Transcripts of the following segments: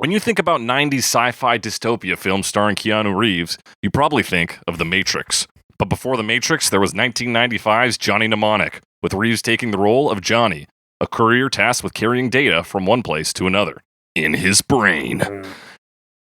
When you think about 90s sci-fi dystopia films starring Keanu Reeves, you probably think of The Matrix. But before The Matrix, there was 1995's Johnny Mnemonic, with Reeves taking the role of Johnny, a courier tasked with carrying data from one place to another, in his brain.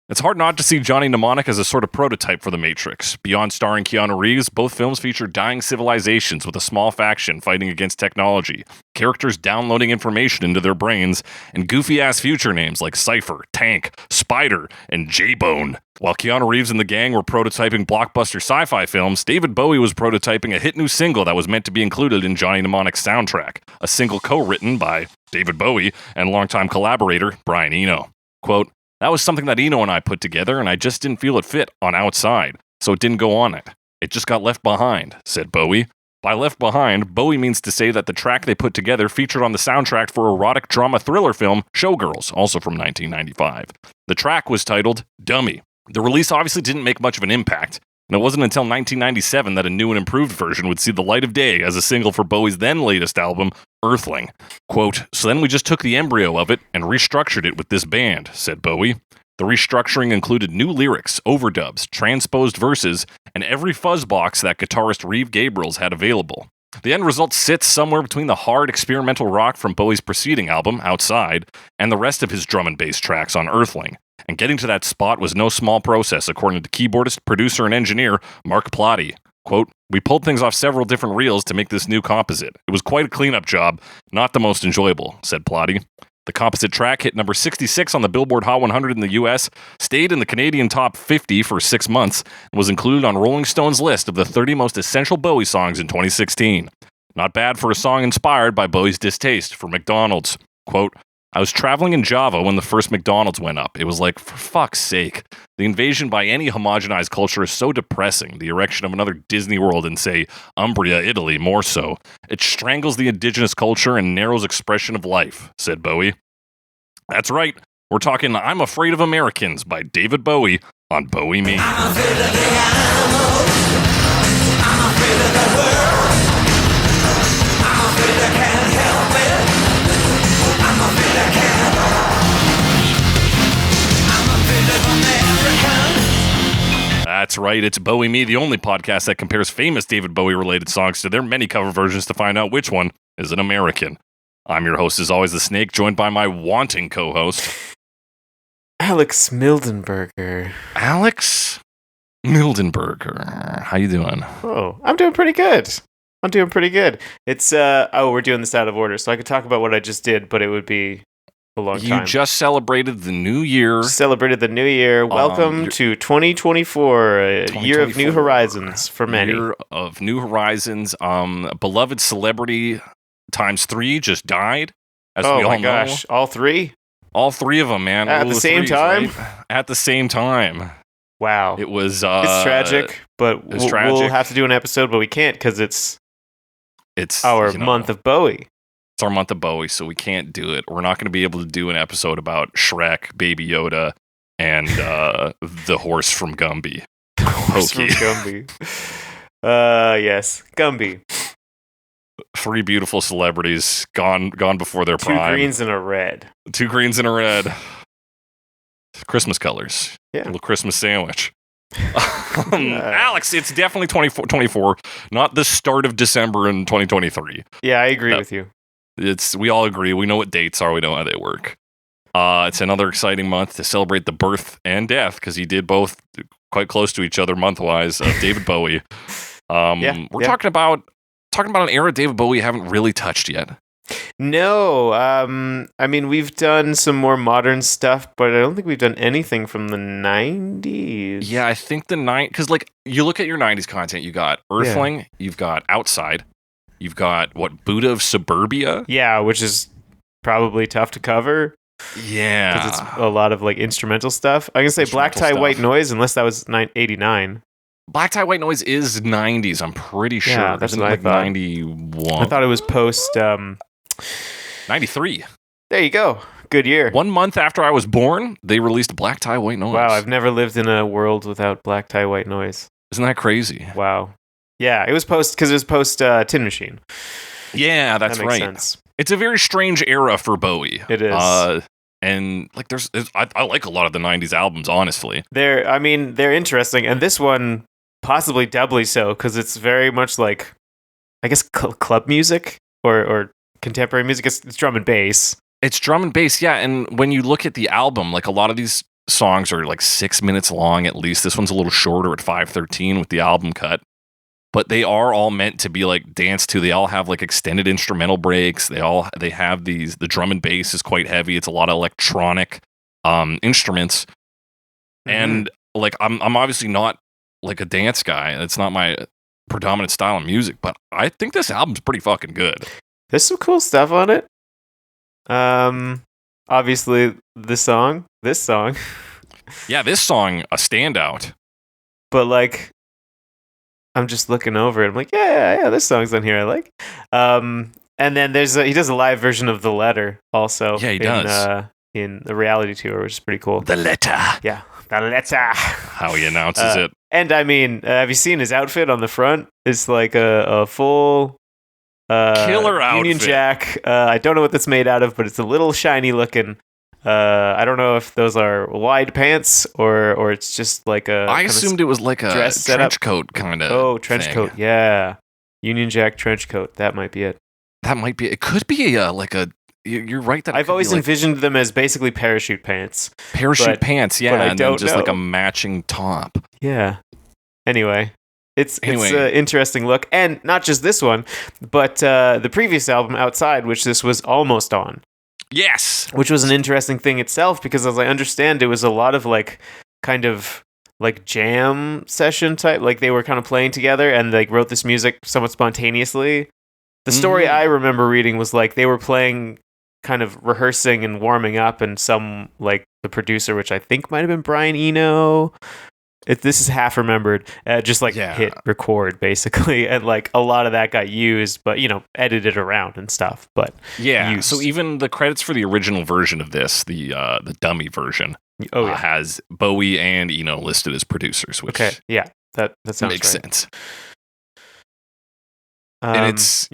It's hard not to see Johnny Mnemonic as a sort of prototype for The Matrix. Beyond starring Keanu Reeves, both films feature dying civilizations with a small faction fighting against technology, characters downloading information into their brains, and goofy-ass future names like Cypher, Tank, Spider, and J-Bone. While Keanu Reeves and the gang were prototyping blockbuster sci-fi films, David Bowie was prototyping a hit new single that was meant to be included in Johnny Mnemonic's soundtrack, a single co-written by David Bowie and longtime collaborator Brian Eno. Quote, "That was something that Eno and I put together, and I just didn't feel it fit on Outside, so it didn't go on it. It just got left behind," said Bowie. By left behind, Bowie means to say that the track they put together featured on the soundtrack for erotic drama thriller film Showgirls, also from 1995. The track was titled Dummy. The release obviously didn't make much of an impact, and it wasn't until 1997 that a new and improved version would see the light of day as a single for Bowie's then latest album, Earthling. Quote, "So then we just took the embryo of it and restructured it with this band," said Bowie. The restructuring included new lyrics, overdubs, transposed verses, and every fuzzbox that guitarist Reeve Gabriels had available. The end result sits somewhere between the hard experimental rock from Bowie's preceding album, Outside, and the rest of his drum and bass tracks on Earthling. And getting to that spot was no small process, according to keyboardist, producer, and engineer Mark Plotty. Quote, "We pulled things off several different reels to make this new composite. It was quite a cleanup job, not the most enjoyable," said Plotty. The composite track hit number 66 on the Billboard Hot 100 in the US, stayed in the Canadian Top 50 for 6 months, and was included on Rolling Stone's list of the 30 most essential Bowie songs in 2016. Not bad for a song inspired by Bowie's distaste for McDonald's. Quote, "I was traveling in Java when the first McDonald's went up. It was like, for fuck's sake. The invasion by any homogenized culture is so depressing. The erection of another Disney World in, say, Umbria, Italy, more so. It strangles the indigenous culture and narrows expression of life," said Bowie. That's right. We're talking I'm Afraid of Americans by David Bowie on Bowie Me. I'm afraid of the animals. I'm afraid of the world. I'm afraid I can't help it. I'm afraid I can't. I'm afraid of Americans. That's right. It's Bowie Me, the only podcast that compares famous David Bowie-related songs to their many cover versions to find out which one is an American. I'm your host, as always, The Snake, joined by my wanting co-host, Alex Mildenberger. Alex Mildenberger. How you doing? Oh, I'm doing pretty good. It's, we're doing this out of order, so I could talk about what I just did, but it would be a long time. You just celebrated the new year. Celebrated the new year. Welcome to 2024, a year of new horizons for many. Year of new horizons. Beloved celebrity times 3 just died. As we all my know. gosh, all three? All 3 of them, man. At the same time? Right? At the same time. Wow. It was... it's tragic, but we'll have to do an episode, but we can't because it's our month of Bowie. It's our month of Bowie, so we can't do it. We're not going to be able to do an episode about Schreck, Baby Yoda, and the horse from Gumby. Horse from Gumby. Yes, Gumby. 3 beautiful celebrities gone before their prime. 2 greens and a red. 2 greens and a red. Christmas colors. Yeah. A little Christmas sandwich. Alex, it's definitely 24, not the start of December in 2023. Yeah, I agree with you. We all agree. We know what dates are. We know how they work. It's another exciting month to celebrate the birth and death, because he did both quite close to each other month-wise, of David Bowie. We're talking about an era David Bowie haven't really touched yet. No, I mean, we've done some more modern stuff, but I don't think we've done anything from the 90s. Yeah, I think because like you look at your 90s content, you got Earthling, you've got Outside, you've got Buddha of Suburbia. Yeah, which is probably tough to cover. Yeah. Because it's a lot of like instrumental stuff. I can say Black Tie, White Noise, unless that was 89. Black Tie, White Noise is 90s, I'm pretty sure. Yeah, that's what I thought. 91. I thought it was post... 93. There you go. Good year. 1 month after I was born, they released Black Tie, White Noise. Wow, I've never lived in a world without Black Tie, White Noise. Isn't that crazy? Wow. Yeah, it was post Tin Machine. Yeah, that's that makes right. Sense. It's a very strange era for Bowie. It is. And like, I like a lot of the '90s albums, honestly. They're interesting, and this one possibly doubly so because it's very much like, I guess, club music or contemporary music. It's drum and bass. It's drum and bass, yeah. And when you look at the album, like a lot of these songs are like 6 minutes long at least. This one's a little shorter at 5:13 with the album cut. But they are all meant to be like dance to. They all have like extended instrumental breaks. They have these. The drum and bass is quite heavy. It's a lot of electronic instruments. And like I'm obviously not like a dance guy. It's not my predominant style of music, but I think this album's pretty fucking good. There's some cool stuff on it. Obviously this song. Yeah, this song, a standout. But like, I'm just looking over it. I'm like, yeah, this song's on here. I like. And then he does a live version of The Letter also. Yeah, he does. In the reality tour, which is pretty cool. The Letter. Yeah, The Letter. How he announces it. And I mean, have you seen his outfit on the front? It's like a full killer outfit. Union Jack. I don't know what that's made out of, but it's a little shiny looking. I don't know if those are wide pants or it's just like a. I assumed it was like a dress trench coat kind of. Oh, trench thing. coat, yeah, Union Jack trench coat. That might be it. That might be. It could be like a. You're right. That I've always envisioned them as basically parachute pants. Parachute pants, yeah, but I and don't then just know. like a matching top. Yeah. Anyway. It's an interesting look, and not just this one, but the previous album, Outside, which this was almost on. Yes, which was an interesting thing itself, because as I understand, it was a lot of like kind of like jam session type, like they were kind of playing together and like wrote this music somewhat spontaneously. The story I remember reading was like they were playing, kind of rehearsing and warming up, and some like the producer, which I think might have been Brian Eno. This is half remembered, just like hit record basically, and like a lot of that got used, but edited around and stuff. But used. So even the credits for the original version of this, the dummy version, has Bowie and Eno listed as producers. Which that sounds makes right. sense. And it's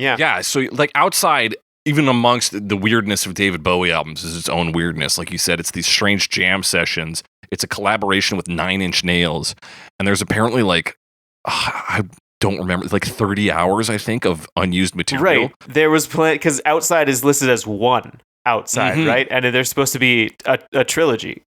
So like Outside, even amongst the weirdness of David Bowie albums, is its own weirdness. Like you said, it's these strange jam sessions. It's a collaboration with 9 Inch Nails, and there's apparently like I don't remember, like 30 hours I think of unused material. Right, there was because Outside is listed as one Outside, right, and there's supposed to be a trilogy,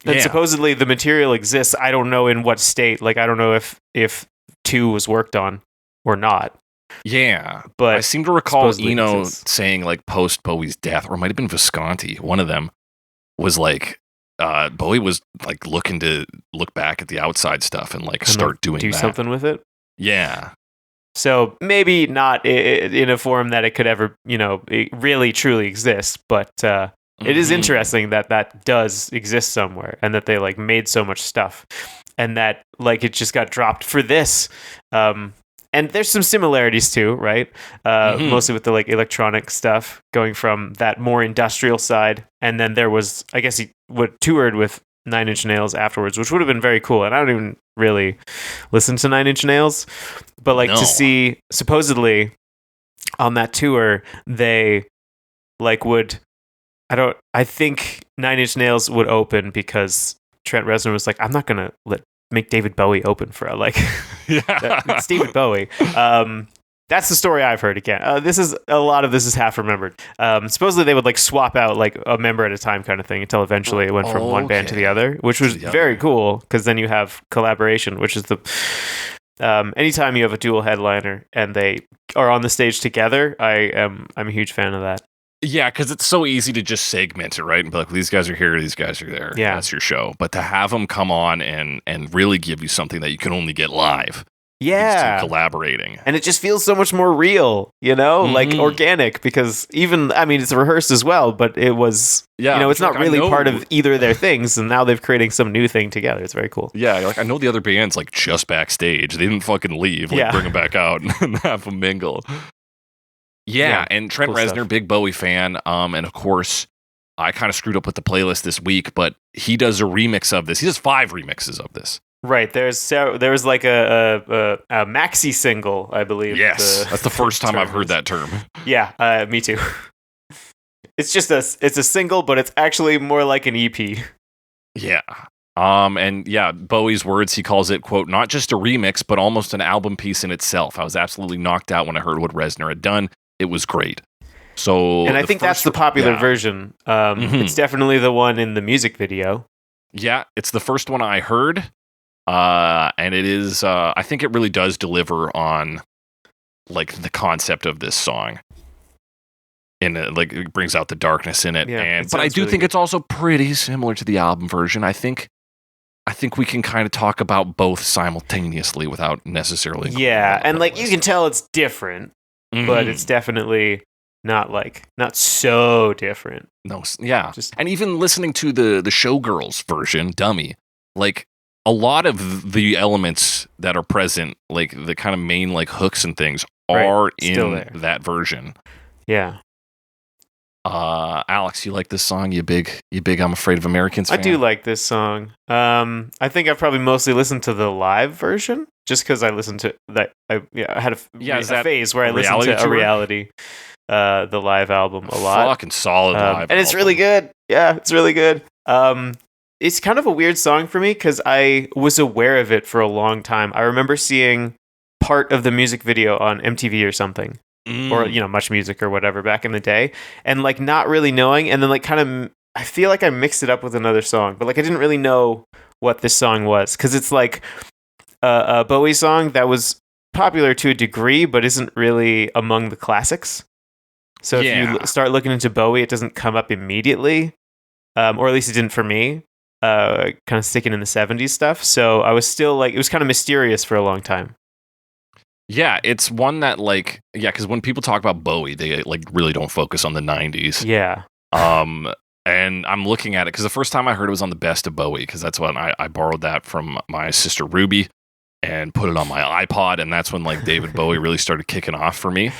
and supposedly the material exists. I don't know in what state. Like I don't know if 2 was worked on or not. Yeah, but I seem to recall Eno saying like post Bowie's death, or it might have been Visconti. One of them was like. Bowie was like looking to look back at the Outside stuff and like start doing something with it. Yeah. So maybe not in a form that it could ever, really truly exist. But it is interesting that does exist somewhere, and that they like made so much stuff, and that like it just got dropped for this. And there's some similarities too, right? Mostly with the like electronic stuff, going from that more industrial side, and then there was, I guess, he toured with 9 Inch Nails afterwards, which would have been very cool. And I don't even really listen to 9 Inch Nails, but like to see supposedly on that tour they like would. I think 9 Inch Nails would open because Trent Reznor was like, I'm not gonna make David Bowie open for it's David Bowie. That's the story I've heard. Again, a lot of this is half remembered. Supposedly they would like swap out like a member at a time kind of thing until eventually it went from one band to the other, which was very cool because then you have collaboration, which is the anytime you have a dual headliner and they are on the stage together, I'm a huge fan of that. Yeah, because it's so easy to just segment it, right? And be like, these guys are here, these guys are there. Yeah. That's your show. But to have them come on and really give you something that you can only get live. Yeah. These two collaborating. And it just feels so much more real, like organic, because even, I mean, it's rehearsed as well, but it was, it's not really part of either of their things. And now they've creating some new thing together. It's very cool. Yeah. Like I know the other band's like just backstage. They didn't fucking leave. Bring them back out and have them mingle. Yeah, and Trent Reznor, stuff. Big Bowie fan, and of course, I kind of screwed up with the playlist this week, but he does a remix of this. He does 5 remixes of this. Right, there was like a maxi single, I believe. Yes, that's the first time I've heard that term. Yeah, me too. it's just it's a single, but it's actually more like an EP. Yeah. And yeah, Bowie's words, he calls it, quote, not just a remix, but almost an album piece in itself. I was absolutely knocked out when I heard what Reznor had done. It was great. So, and I think that's the popular version. It's definitely the one in the music video. Yeah, it's the first one I heard. And it is, I think it really does deliver on like the concept of this song. And like it brings out the darkness in it. Yeah, but I do think it's also pretty similar to the album version. I think we can kind of talk about both simultaneously without necessarily. Yeah, and like you can tell it's different, but it's definitely not so different. No, yeah. And even listening to the Showgirls version, Dummy, like a lot of the elements that are present, like the kind of main like hooks and things, are in that version. Yeah. Alex, you like this song? You big I'm Afraid of Americans fan? I do like this song. I think I've probably mostly listened to the live version just because I listened to that. I had a phase where I listened to a reality, the live album a lot. Fucking solid live, and it's really good. Yeah, it's really good. It's kind of a weird song for me because I was aware of it for a long time. I remember seeing part of the music video on MTV or something. Or Much Music or whatever back in the day, and like not really knowing, and then like kind of I feel like I mixed it up with another song, but like I didn't really know what this song was because it's like a Bowie song that was popular to a degree, but isn't really among the classics. So if you start looking into Bowie, it doesn't come up immediately, or at least it didn't for me. Kind of sticking in the 70s stuff, so I was still like it was kind of mysterious for a long time. Yeah, it's one that like because when people talk about Bowie, they like really don't focus on the 90s. Yeah. And I'm looking at it because the first time I heard it was on the Best of Bowie because that's when I borrowed that from my sister Ruby and put it on my iPod, and that's when like David Bowie really started kicking off for me.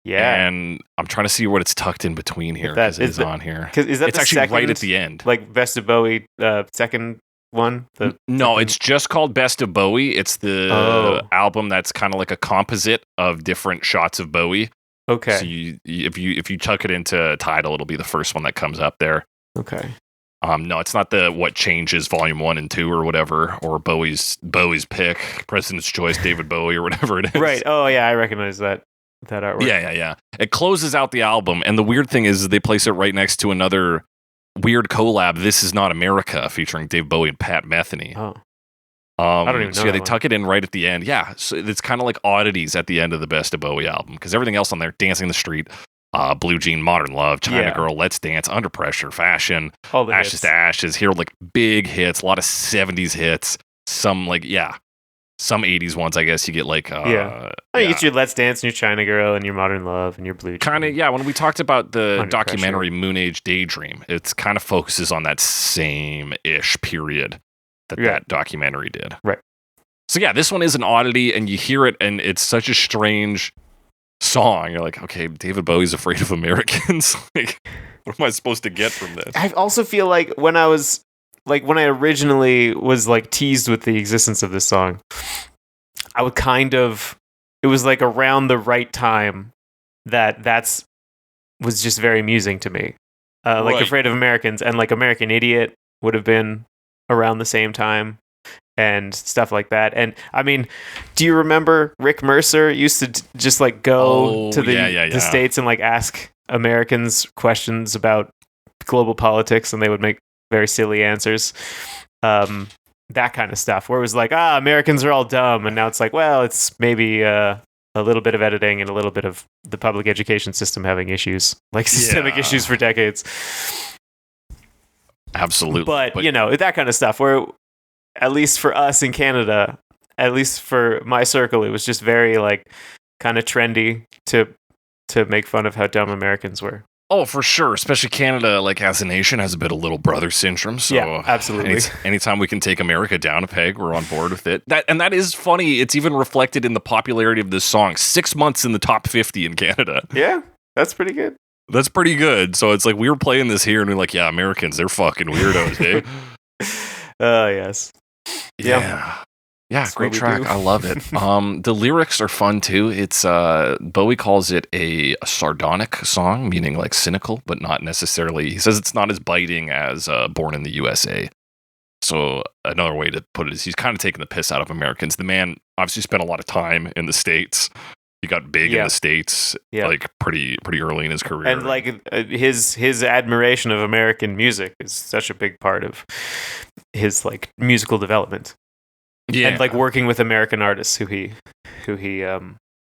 Yeah. And I'm trying to see what it's tucked in between here because it is on here. Is that it's actually right at the end, like Best of Bowie second one? No, it's just called Best of Bowie. It's the album that's kind of like a composite of different shots of Bowie. Okay. So if you tuck it into title, it'll be the first one that comes up there. Okay. No, it's not the What Changes Volume 1 and 2 or whatever, or Bowie's Pick, President's Choice, David Bowie or whatever it is. Right. Oh yeah, I recognize that artwork. Yeah. It closes out the album, and the weird thing is they place it right next to another weird collab, This Is Not America, featuring Dave Bowie and Pat Metheny. Oh. I don't even know. So they tuck it in right at the end. Yeah, so it's kind of like oddities at the end of the Best of Bowie album, because everything else on there, Dancing in the Street, Blue Jean, Modern Love, China Girl, Let's Dance, Under Pressure, Fashion, all the Ashes hits. to Ashes, here like big hits, a lot of 70s hits, some like, some 80s ones, I guess you get like... You get your Let's Dance and your China Girl and your Modern Love and your Blue Jean. Kind of, when we talked about the Under documentary Pressure. Moon Age Daydream, it kind of focuses on that same-ish period that documentary did. Right. So this one is an oddity, and you hear it, and it's such a strange song. You're like, okay, David Bowie's Afraid of Americans. Like, what am I supposed to get from this? I also feel like when I originally was like teased with the existence of this song, I would it was like around the right time that's was just very amusing to me. Like Afraid of Americans and like American Idiot would have been around the same time and stuff like that. And I mean, do you remember Rick Mercer used to just like go to the States and like ask Americans questions about global politics, and they would make very silly answers. That kind of stuff where it was like, Americans are all dumb. And now it's like, well, it's maybe a little bit of editing and a little bit of the public education system having issues, like systemic issues for decades. Absolutely. But that kind of stuff where, at least for us in Canada, at least for my circle, it was just very like kind of trendy to make fun of how dumb Americans were. Oh, for sure. Especially Canada, like as a nation, has a bit of little brother syndrome. So absolutely. Anytime we can take America down a peg, we're on board with it. That is funny. It's even reflected in the popularity of this song. 6 months in the top 50 in Canada. Yeah, that's pretty good. That's pretty good. So it's like we were playing this here, and we're like, Americans, they're fucking weirdos, eh? Yes. Yeah. Yeah, That's great what we track. do. I love it. The lyrics are fun too. It's Bowie calls it a sardonic song, meaning like cynical, but not necessarily. He says it's not as biting as Born in the USA. So another way to put it is he's kind of taking the piss out of Americans. The man obviously spent a lot of time in the States. He got big in the States like pretty early in his career. And like his admiration of American music is such a big part of his like musical development. Yeah. And like working with American artists who he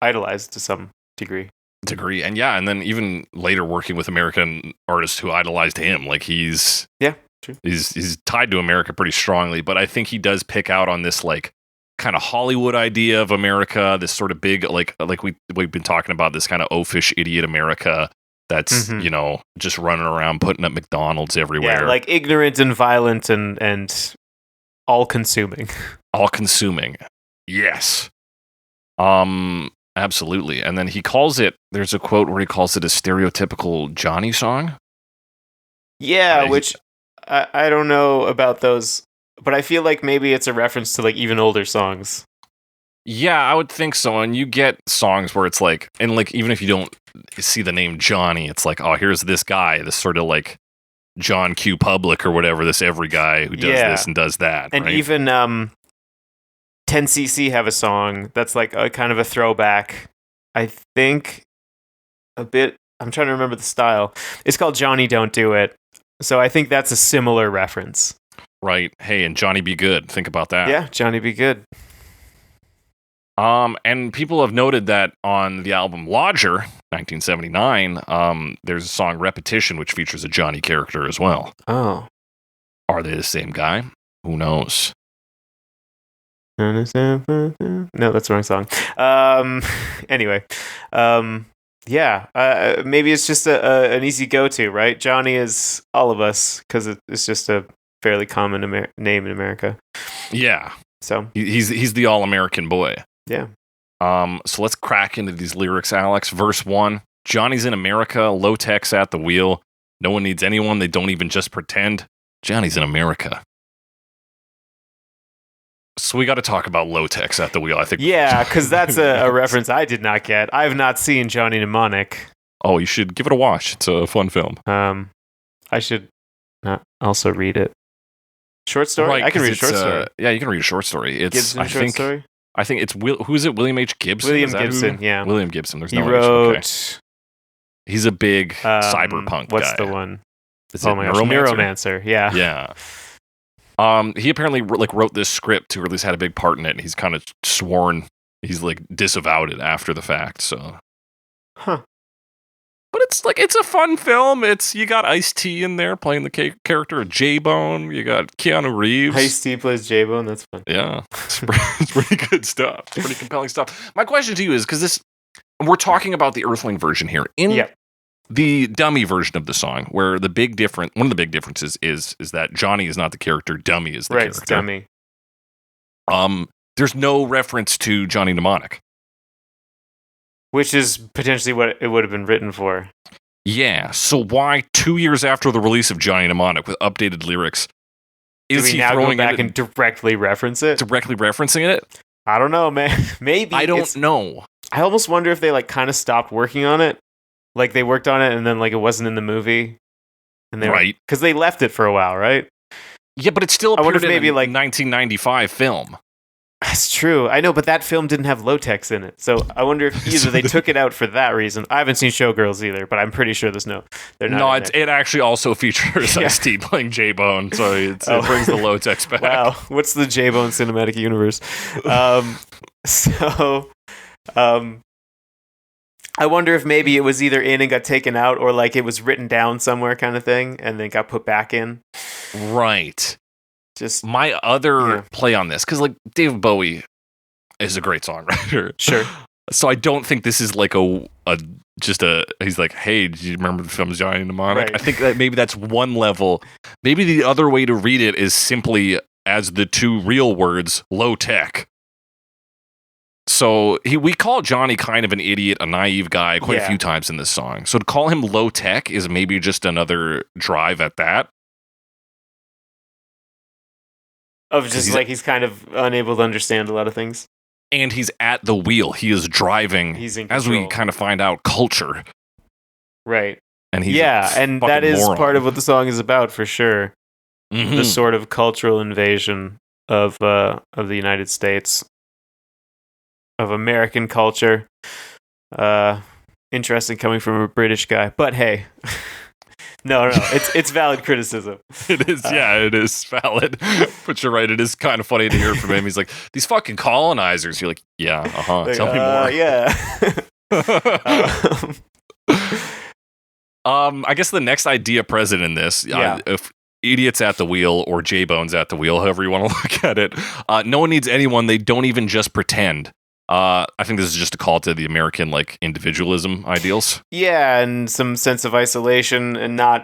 idolized to some degree. And and then even later working with American artists who idolized him. Like he's true. He's tied to America pretty strongly, but I think he does pick out on this like kind of Hollywood idea of America, this sort of big like we've been talking about, this kind of oafish idiot America that's just running around putting up McDonald's everywhere. Yeah, like ignorant and violent and all consuming. All consuming. Yes. Absolutely. And then he calls it, there's a quote where he calls it a stereotypical Johnny song. Yeah, which I don't know about those, but I feel like maybe it's a reference to like even older songs. Yeah, I would think so. And you get songs where it's like, and like even if you don't see the name Johnny, it's like, oh, here's this guy, this sort of like John Q. Public or whatever, this every guy who does this and does that. And right? even 10cc have a song that's like a kind of a throwback. I think a bit. I'm trying to remember the style. It's called Johnny Don't Do It. So I think that's a similar reference. Right. Hey, and Johnny Be Good. Think about that. Yeah, Johnny Be Good. And people have noted that on the album Lodger, 1979, there's a song Repetition, which features a Johnny character as well. Oh. Are they the same guy? Who knows? No, that's the wrong song. Anyway. Maybe it's just an easy go-to, right? Johnny is all of us, because it's just a fairly common name in America. Yeah. So he's the all-American boy. Yeah. So let's crack into these lyrics, Alex. Verse 1, Johnny's in America, low tech's at the wheel. No one needs anyone, they don't even just pretend. Johnny's in America. So we got to talk about low tech's at the wheel, I think. Yeah, because that's a reference I did not get. I have not seen Johnny Mnemonic. Oh, you should give it a watch. It's a fun film. I should also read it. Short story? Right, I can read a short story. Yeah, you can read a short story. It's Gibson short story? I think it's who is it? William H. Gibson. William Gibson. Yeah. William Gibson. There's He no wrote. H. Okay. He's a big cyberpunk guy. What's the one? Is oh my gosh, Neuromancer. Yeah. Yeah. He apparently wrote this script, or at least had a big part in it, and he's kind of sworn he's like disavowed it after the fact. So. Huh. But it's a fun film. You got Ice-T in there playing the character of J-Bone. You got Keanu Reeves. Ice-T plays J-Bone. That's fun. Yeah, it's pretty good stuff. It's pretty compelling stuff. My question to you is, because we're talking about the Earthling version here. In the dummy version of the song, where one of the big differences is that Johnny is not the character, Dummy is the character. Right, it's Dummy. There's no reference to Johnny Mnemonic. Which is potentially what it would have been written for. Yeah, so why 2 years after the release of Johnny Mnemonic with updated lyrics, is he now throwing go back and directly reference it? Directly referencing it? I don't know, man. Maybe. I don't know. I almost wonder if they kind of stopped working on it. Like they worked on it and then it wasn't in the movie. And they because they left it for a while, right? Yeah, but it's still appeared maybe in a 1995 film. That's true. I know, but that film didn't have Low-Techs in it. So I wonder if either they took it out for that reason. I haven't seen Showgirls either, but I'm pretty sure they're not. No, it actually also features Ice-T playing J-Bone, so it brings the Low-Techs back. Wow, what's the J-Bone cinematic universe? I wonder if maybe it was either in and got taken out, or it was written down somewhere kind of thing, and then got put back in. Right. Just my other play on this, because David Bowie is a great songwriter. Sure. So I don't think this is he's like, hey, do you remember the film Johnny Mnemonic? Right. I think that maybe that's one level. Maybe the other way to read it is simply as the two real words, low tech. So we call Johnny kind of an idiot, a naive guy quite a few times in this song. So to call him low tech is maybe just another drive at that. Of just like he's kind of unable to understand a lot of things. And he's at the wheel. He is driving, He's in as we control. kind of find out, culture. Right. And he's and that is part of what the song is about for sure. Mm-hmm. The sort of cultural invasion of the United States, of American culture. Interesting coming from a British guy, but hey, no, it's valid criticism. It is, it is valid. But you're right, it is kind of funny to hear from him. He's like, these fucking colonizers. You're like, yeah, Like, tell me more. Yeah. I guess the next idea present in this, if idiots at the wheel or J-Bones at the wheel, however you want to look at it, no one needs anyone. They don't even just pretend. I think this is just a call to the American like individualism ideals. Yeah, and some sense of isolation and not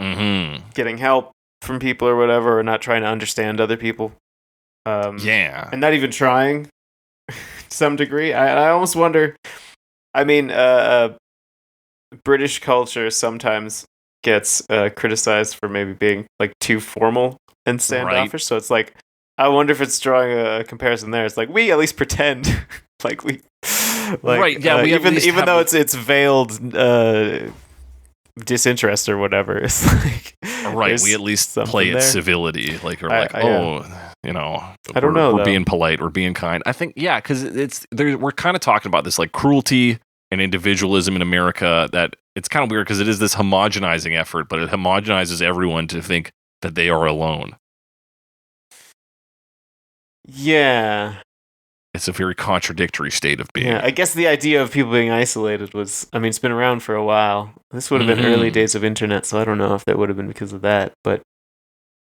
getting help from people or whatever, or not trying to understand other people. And not even trying to some degree. I almost wonder. I mean, British culture sometimes gets criticized for maybe being like too formal and standoffish. Right. So it's like, I wonder if it's drawing a comparison there. It's like, we at least pretend like we, like, right? Yeah, even though it's veiled disinterest or whatever. It's like, right. We at least play it civility, like, or like, you know, I don't know. We're being polite. We're being kind. I think, because we're kind of talking about this like cruelty and individualism in America. That it's kind of weird because it is this homogenizing effort, but it homogenizes everyone to think that they are alone. Yeah. It's a very contradictory state of being. Yeah, I guess the idea of people being isolated was, I mean, it's been around for a while. This would have been early days of internet, so I don't know if that would have been because of that, but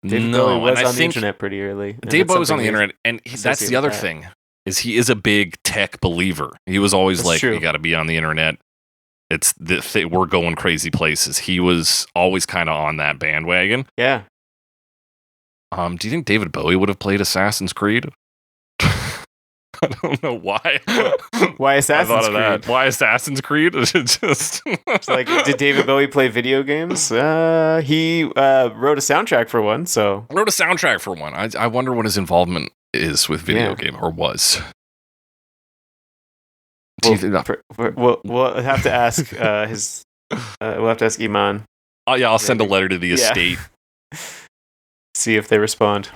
David Bowie was on the internet pretty early. David Bowie was on the internet, and that's the other thing, is he is a big tech believer. He was always you got to be on the internet. It's we're going crazy places. He was always kind of on that bandwagon. Yeah. Do you think David Bowie would have played Assassin's Creed? I don't know why. Why Assassin's Creed? That. Why Assassin's Creed? Just it's like, did David Bowie play video games? He wrote a soundtrack for one. So wrote a soundtrack for one. I wonder what his involvement is with video game, or was. We'll have to ask his. We'll have to ask Iman. Oh yeah, I'll send a letter to the estate. See if they respond.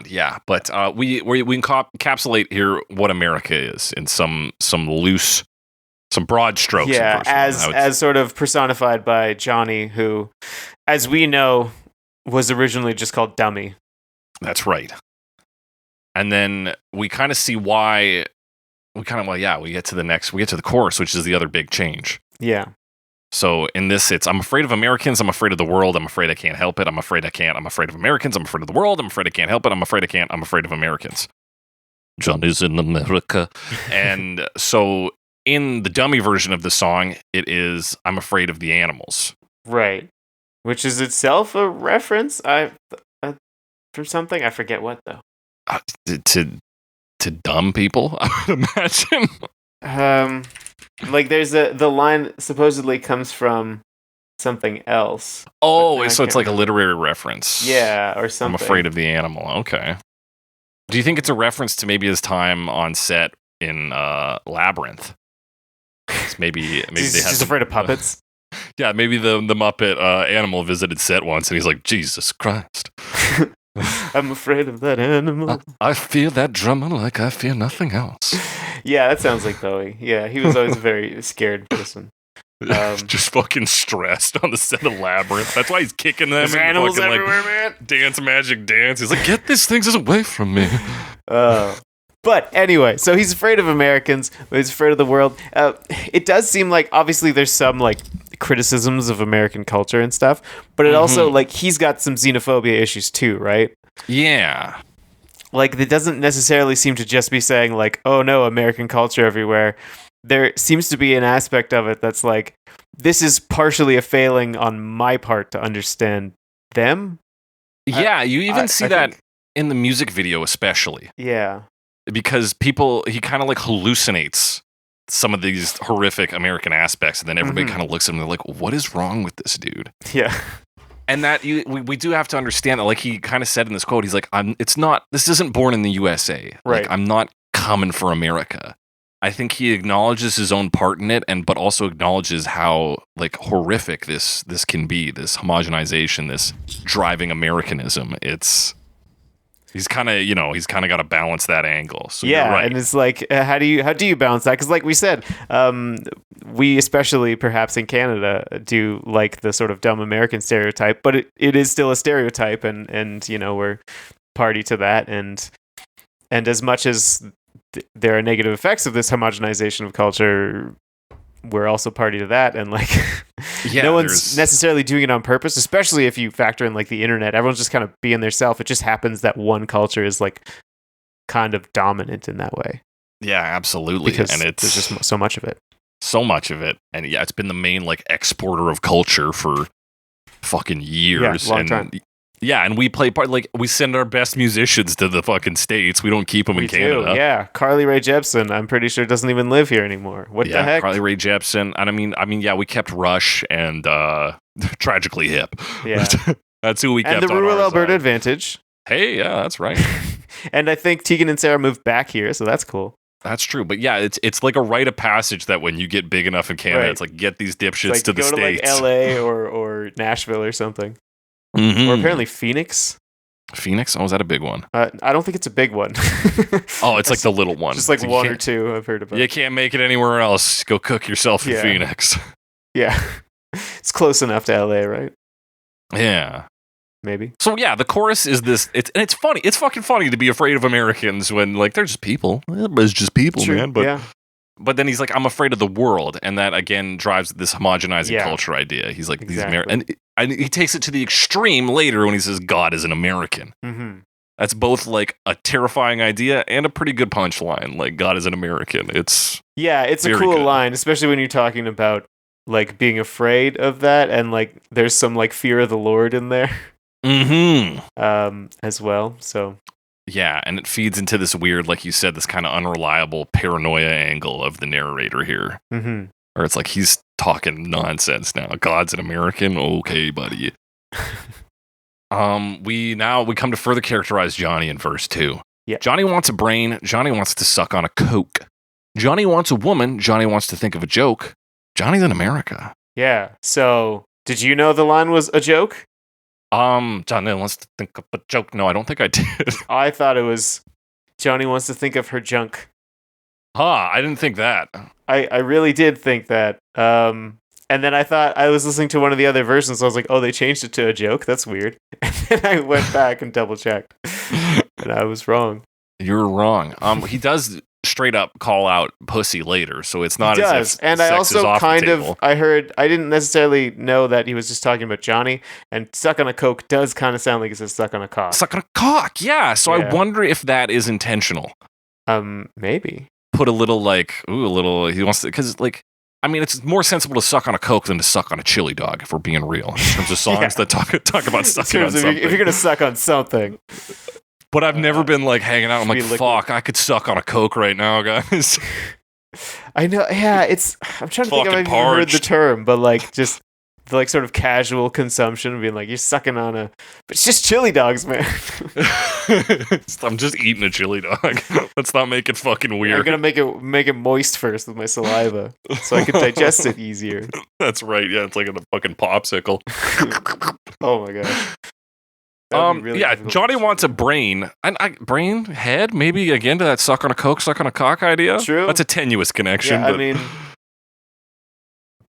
Yeah, but we can encapsulate here what America is in some broad strokes. Yeah, as sort of personified by Johnny, who, as we know, was originally just called Dummy. That's right. And then we kind of see why. We get to the chorus, which is the other big change. Yeah. So in this, it's, I'm afraid of Americans, I'm afraid of the world, I'm afraid I can't help it, I'm afraid I can't, I'm afraid of Americans, I'm afraid of the world, I'm afraid I can't help it, I'm afraid I can't, I'm afraid of Americans. Johnny's in America. And so in the dummy version of the song, it is, I'm afraid of the animals. Right. Which is itself a reference for something, I forget what though. To dumb people, I would imagine. Like there's the line supposedly comes from something else. Oh, so it's like a literary reference. Yeah, or something. I'm afraid of the animal. Okay. Do you think it's a reference to maybe his time on set in Labyrinth? Maybe they have just afraid of puppets. Yeah, maybe the Muppet animal visited set once, and he's like, Jesus Christ. I'm afraid of that animal. I feel that drummer like I fear nothing else. Yeah, that sounds like Bowie. Yeah, he was always a very scared person. Just fucking stressed on the set of Labyrinth. That's why he's kicking them. There's animals everywhere, man. Dance magic dance. He's like, get these things away from me. But anyway, so he's afraid of Americans, but he's afraid of the world. It does seem like, obviously, there's some like criticisms of American culture and stuff, but it also, like, he's got some xenophobia issues too, right? Yeah. Like, it doesn't necessarily seem to just be saying, like, oh no, American culture everywhere. There seems to be an aspect of it that's like, this is partially a failing on my part to understand them. Yeah, you even see that in the music video especially. Yeah. Because he kind of like hallucinates some of these horrific American aspects, and then everybody kind of looks at him and they're like, what is wrong with this dude? Yeah. And that we do have to understand that, like he kind of said in this quote, he's like, this isn't born in the USA. Right. Like, I'm not coming for America. I think he acknowledges his own part in it, but also acknowledges how like horrific this can be, this homogenization, this driving Americanism. He's kind of got to balance that angle. So yeah, you're right. and it's like, how do you balance that? Because like we said, we especially perhaps in Canada do like the sort of dumb American stereotype, but it is still a stereotype, and we're party to that, and as much as there are negative effects of this homogenization of culture, we're also party to that, and like no one's necessarily doing it on purpose, especially if you factor in like the internet. Everyone's just kind of being their self. It just happens that one culture is like kind of dominant in that way. Yeah, absolutely. Because and there's just so much of it. And yeah, it's been the main like exporter of culture for fucking years. Yeah, long time. Yeah, and we play part, like we send our best musicians to the fucking States. We don't keep them in Canada. Yeah, Carly Rae Jepsen, I'm pretty sure doesn't even live here anymore. What the heck? Carly Rae Jepsen. And I mean, yeah, we kept Rush and Tragically Hip. Yeah. That's who we kept. And the on rural our Alberta side. advantage. Hey, yeah, that's right. And I think Tegan and Sarah moved back here, so that's cool. That's true. But yeah, it's like a rite of passage that when you get big enough in Canada, Right. It's like get these dipshits Like, to the go States. to like LA or Nashville or something. Mhm. Or apparently Phoenix. Phoenix? Oh, is that a big one? I don't think it's a big one. Oh, it's like the little one. Just like It's one you or two I've heard about. You can't make it anywhere else. Go cook yourself in Yeah. Phoenix. Yeah. It's close enough to LA, right? Yeah. Maybe. So yeah, the chorus is this. It's funny. It's fucking funny to be afraid of Americans when like they're just people. It's just people, True. man. But yeah. but then he's like, I'm afraid of the world, and that again drives this homogenizing Yeah. culture idea. He's like Exactly. and he takes it to the extreme later when he says God is an American. Mm-hmm. That's both like a terrifying idea and a pretty good punchline. Like God is an American. It's a Very cool good. line, especially when you're talking about like being afraid of that, and like there's some like fear of the Lord in there as well. So Yeah, and it feeds into this weird, like you said, this kind of unreliable paranoia angle of the narrator here. mm-hmm. Or it's like he's talking nonsense now. God's an American? Okay, buddy. We come to further characterize Johnny in verse 2. Yeah. Johnny wants a brain. Johnny wants to suck on a Coke. Johnny wants a woman. Johnny wants to think of a joke. Johnny's in America. Yeah. So did you know the line was a joke? Johnny wants to think of a joke. No, I don't think I did. I thought it was Johnny wants to think of her junk. I didn't think that. I really did think that. And then I thought I was listening to one of the other versions. So I was like, oh, they changed it to a joke. That's weird. And then I went back and double checked, and I was wrong. You're wrong. He does straight up call out pussy later, so it's not He as does, if and sex I is also off the kind table. of I didn't necessarily know that he was just talking about Johnny. And suck on a Coke does kind of sound like it says suck on a cock. Suck on a cock, yeah. So Yeah. I wonder if that is intentional. Maybe. Put a little he wants to, because like, I mean, it's more sensible to suck on a Coke than to suck on a chili dog, if we're being real, in terms of songs Yeah. that talk about In sucking on terms of something. if you're gonna suck on something, But I've never been like hanging out. I'm like, be liquid. fuck, I could suck on a Coke right now, guys. I know. Yeah, I'm trying to think if Fucking I've even heard the parched. term, but like just the like sort of casual consumption, being like you're sucking on a, but it's just chili dogs, man. I'm just eating a chili dog. Let's not make it fucking I'm weird. gonna make it moist first with my saliva, so I can digest it easier. That's right. Yeah, it's like a fucking popsicle. Oh my gosh. That would be really Yeah, difficult Johnny to wants a brain. Brain head, maybe again to that suck on a Coke, suck on a cock idea. True. That's a tenuous connection. Yeah, I but mean,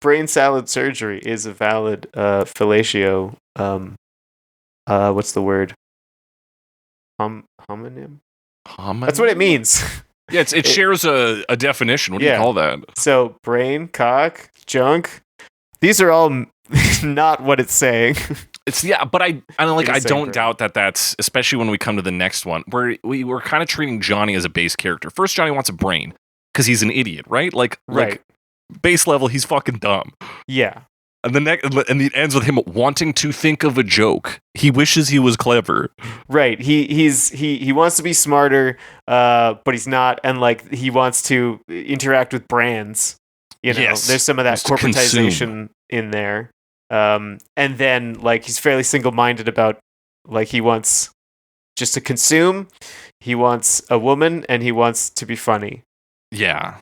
brain salad surgery is a valid fellatio. What's the word? Homonym. That's what it means. Yeah, it shares a definition. What do you Yeah. call that? So brain, cock, junk. These are all not what it's saying. It's but I You're don't saying brain. doubt that that's, especially when we come to the next one, where we're kind of treating Johnny as a base character. First, Johnny wants a brain because he's an idiot, right? Like base level, he's fucking dumb. Yeah. And it ends with him wanting to think of a joke. He wishes he was clever. Right. He wants to be smarter, but he's not, and like he wants to interact with brands. You know, Yes. there's some of that Wants to consume. corporatization in there. And then like he's fairly single-minded about like he wants just to consume, he wants a woman, and he wants to be funny. Yeah.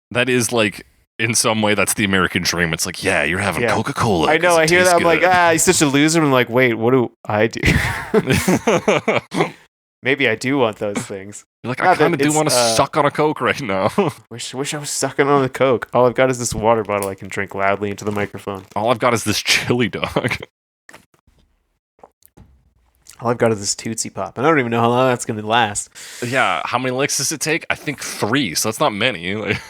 That is like, in some way, that's the American dream. It's like, yeah, you're having Yeah. Coca-Cola. I know, 'cause it I hear tastes that, I'm like, good. he's such a loser. I'm like, wait, what do I do? Maybe I do want those things. You're like, Nah, I kind of do it's, want to suck on a Coke right now. Wish I was sucking on the Coke. All I've got is this water bottle I can drink loudly into the microphone. All I've got is this chili dog. All I've got is this Tootsie Pop. And I don't even know how long that's going to last. Yeah, how many licks does it take? I think 3, so that's not many. Like,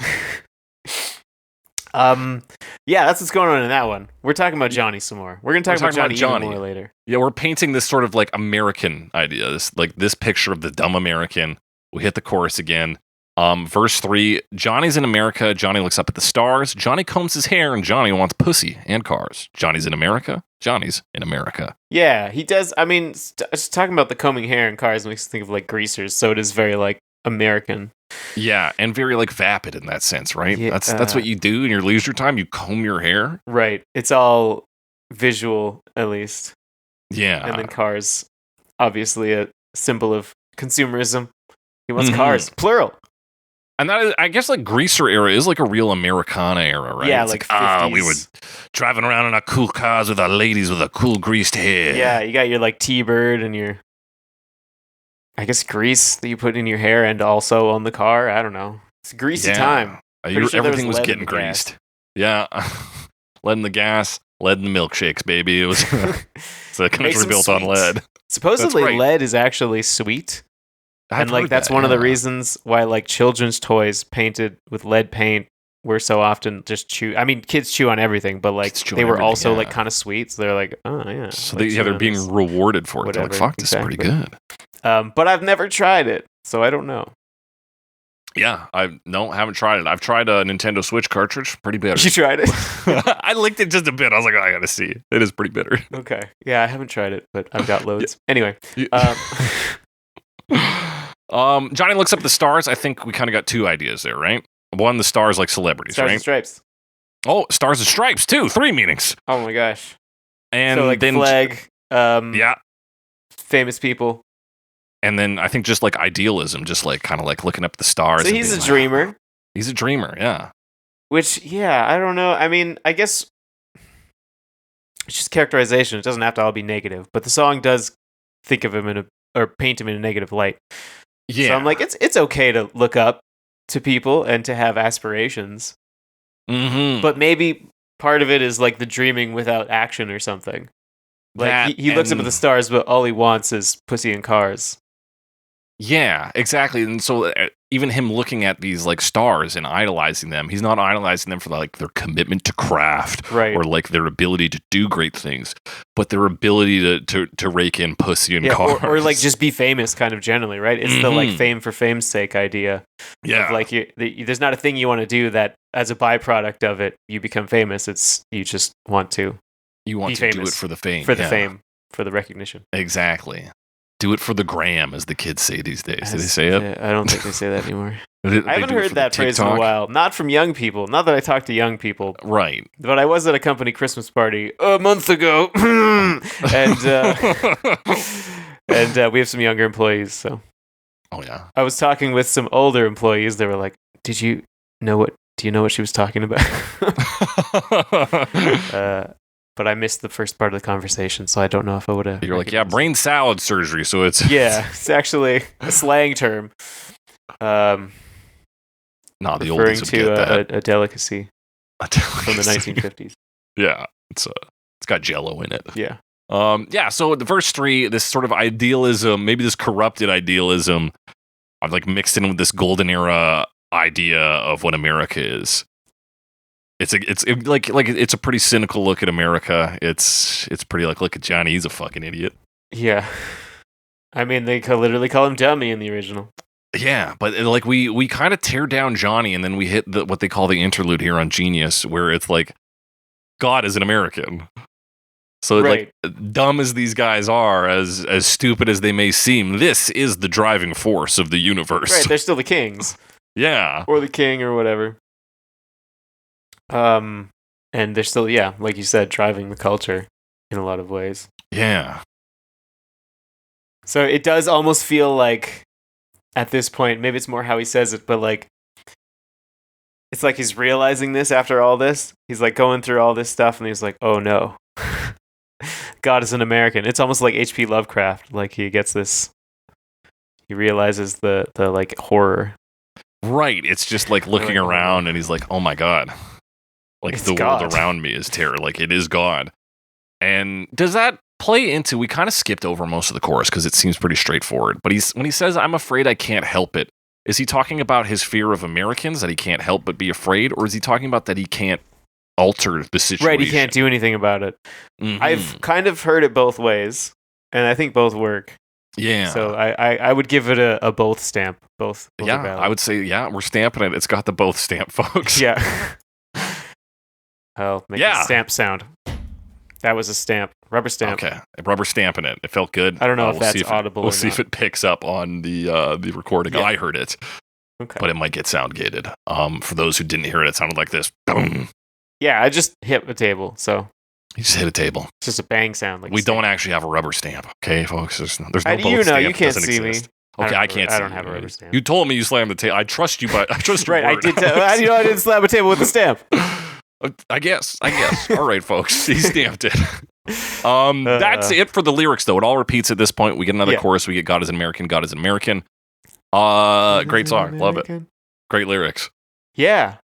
Yeah, that's what's going on in that one. We're talking about Johnny some more. We're going to talk We're about talking Johnny, about even Johnny. more later. yeah, we're painting this sort of like American idea. This picture of the dumb American. We hit the chorus again. Verse 3, Johnny's in America. Johnny looks up at the stars. Johnny combs his hair, and Johnny wants pussy and cars. Johnny's in America. Johnny's in America. Yeah, he does. I mean, just talking about the combing hair and cars makes me think of like greasers, so it is very like American. Yeah, and very like vapid in that sense, right? Yeah, That's what you do in your leisure time. You comb your hair. Right. It's all visual, at least. Yeah. And then cars, obviously a symbol of consumerism. He wants Mhm. cars, plural. And that is, I guess, like greaser era is like a real Americana era, right? Yeah, It's like we 50s. were driving around in our cool cars with our ladies with a cool greased hair. Yeah, you got your like T-bird and your, I guess, grease that you put in your hair and also on the car. I don't know. It's a greasy time. Pretty sure there Everything was was lead in getting the gas. greased. Yeah. Lead in the gas, lead in the milkshakes, baby. It was it's a Makes country them built on sweet. lead. Supposedly, right. lead is actually sweet. I've And like heard that's that, one of the yeah. reasons why like children's toys painted with lead paint were so often just chew. I mean, kids chew on everything, but like Kids chew they on were everything, also yeah. like kind of sweet. So they're like, oh yeah. So like they're chewing on being this. rewarded for it. They're like, Whatever, fuck, this is pretty exactly. good. But I've never tried it, so I don't know. Yeah, haven't tried it. I've tried a Nintendo Switch cartridge. Pretty bitter. You tried it? I licked it just a bit. I was like, I gotta see. It is pretty bitter. Okay. Yeah, I haven't tried it, but I've got loads. Anyway, Johnny looks up at the stars. I think we kind of got 2 ideas there, right? One, the stars like celebrities, Stars right? and Stripes. Oh, stars and stripes too. 3 meanings. Oh my gosh. And So like then flag. yeah, Famous people. and then I think just like idealism, just like kind of like looking up at the stars. So and he's being a like, dreamer. He's a dreamer. Yeah. Which, yeah, I don't know. I mean, I guess it's just characterization. It doesn't have to all be negative, but the song does think of him or paint him in a negative light. Yeah. So I'm like, it's okay to look up to people and to have aspirations, Mm-hmm. but maybe part of it is like the dreaming without action or something. Like he looks up at the stars, but all he wants is pussy and cars. Yeah, exactly. And so even him looking at these like stars and idolizing them, he's not idolizing them for like their commitment to craft Right. or like their ability to do great things, but their ability to rake in pussy and Yeah, cars. or like just be famous, kind of generally, right? It's the like Mhm. fame for fame's sake idea. yeah, Of, like there's not a thing you want to do that as a byproduct of it you become famous. It's you just want to you want be to do it famous for the fame, for the yeah. fame, for the recognition. Exactly. Do it for the gram, as the kids say these days. Do they say it? Yeah, I don't think they say that anymore. They I haven't do it heard for that the phrase in a TikTok? while. Not from young people. Not that I talk to young people, Right. but I was at a company Christmas party a month ago, and we have some younger employees. So Oh yeah. I was talking with some older employees. They were like, Do you know what she was talking about?" But I missed the first part of the conversation, so I don't know if I would have. You're like, yeah, brain salad surgery. So it's Yeah, it's actually a slang term. nah, the Referring oldies would to get that. a delicacy from the 1950s. Yeah, it's got Jello in it. Yeah. Yeah. So the verse 3, this sort of idealism, maybe this corrupted idealism, I've like mixed in with this golden era idea of what America is. It's a pretty cynical look at America. It's pretty like, look at Johnny, he's a fucking idiot. Yeah. I mean, they could literally call him Dummy in the original. Yeah, but like we kind of tear down Johnny, and then we hit what they call the interlude here on Genius, where it's like God is an American. So Right. like dumb as these guys are, as stupid as they may seem, this is the driving force of the universe. Right, they're still the kings. Yeah. Or the king or whatever. And they're still, yeah, like you said, driving the culture in a lot of ways. Yeah. So it does almost feel like, at this point, maybe it's more how he says it, but like, it's like he's realizing this after all this. He's like going through all this stuff, and he's like, oh no. God is an American. It's almost like H.P. Lovecraft. Like he gets this, he realizes the like horror. Right. It's just like looking around and he's like, oh my God. Like It's the God. world around me is terror. Like it is God. And does that play into, we kind of skipped over most of the chorus because it seems pretty straightforward. But when he says, I'm afraid I can't help it, is he talking about his fear of Americans, that he can't help but be afraid? Or is he talking about that he can't alter the situation? Right, he can't do anything about it. Mhm. I've kind of heard it both ways, and I think both work. Yeah. So I would give it a both stamp. Both are Yeah, valid. I would say, yeah, we're stamping it. It's got the both stamp, folks. Yeah. I'll make Yeah. a stamp sound. That was a stamp. Rubber stamp. Okay, rubber stamping it. It felt good. I don't know if we'll that's see audible We'll or see if not. it picks up on the recording. Yeah. I heard it, Okay. but it might get sound gated. For those who didn't hear it, it sounded like this. Boom. Yeah, I just hit a table, so You just hit a table. it's just a bang sound. Like We a stamp. don't actually have a rubber stamp, okay, folks? There's no How do both you know? stamp. You It can't doesn't see me. exist. I Okay, don't I have a- can't I see don't you. have a rubber stamp. You told me you slammed the table. I trust you, but I trust your Right, I word. did. How do you know I didn't slap a table with a stamp? I guess. All right, folks. He stamped it. That's it for the lyrics, though. It all repeats at this point. We get another Yeah. chorus. We get God is an American. God is an American. Great song. Love it. Great lyrics. Yeah.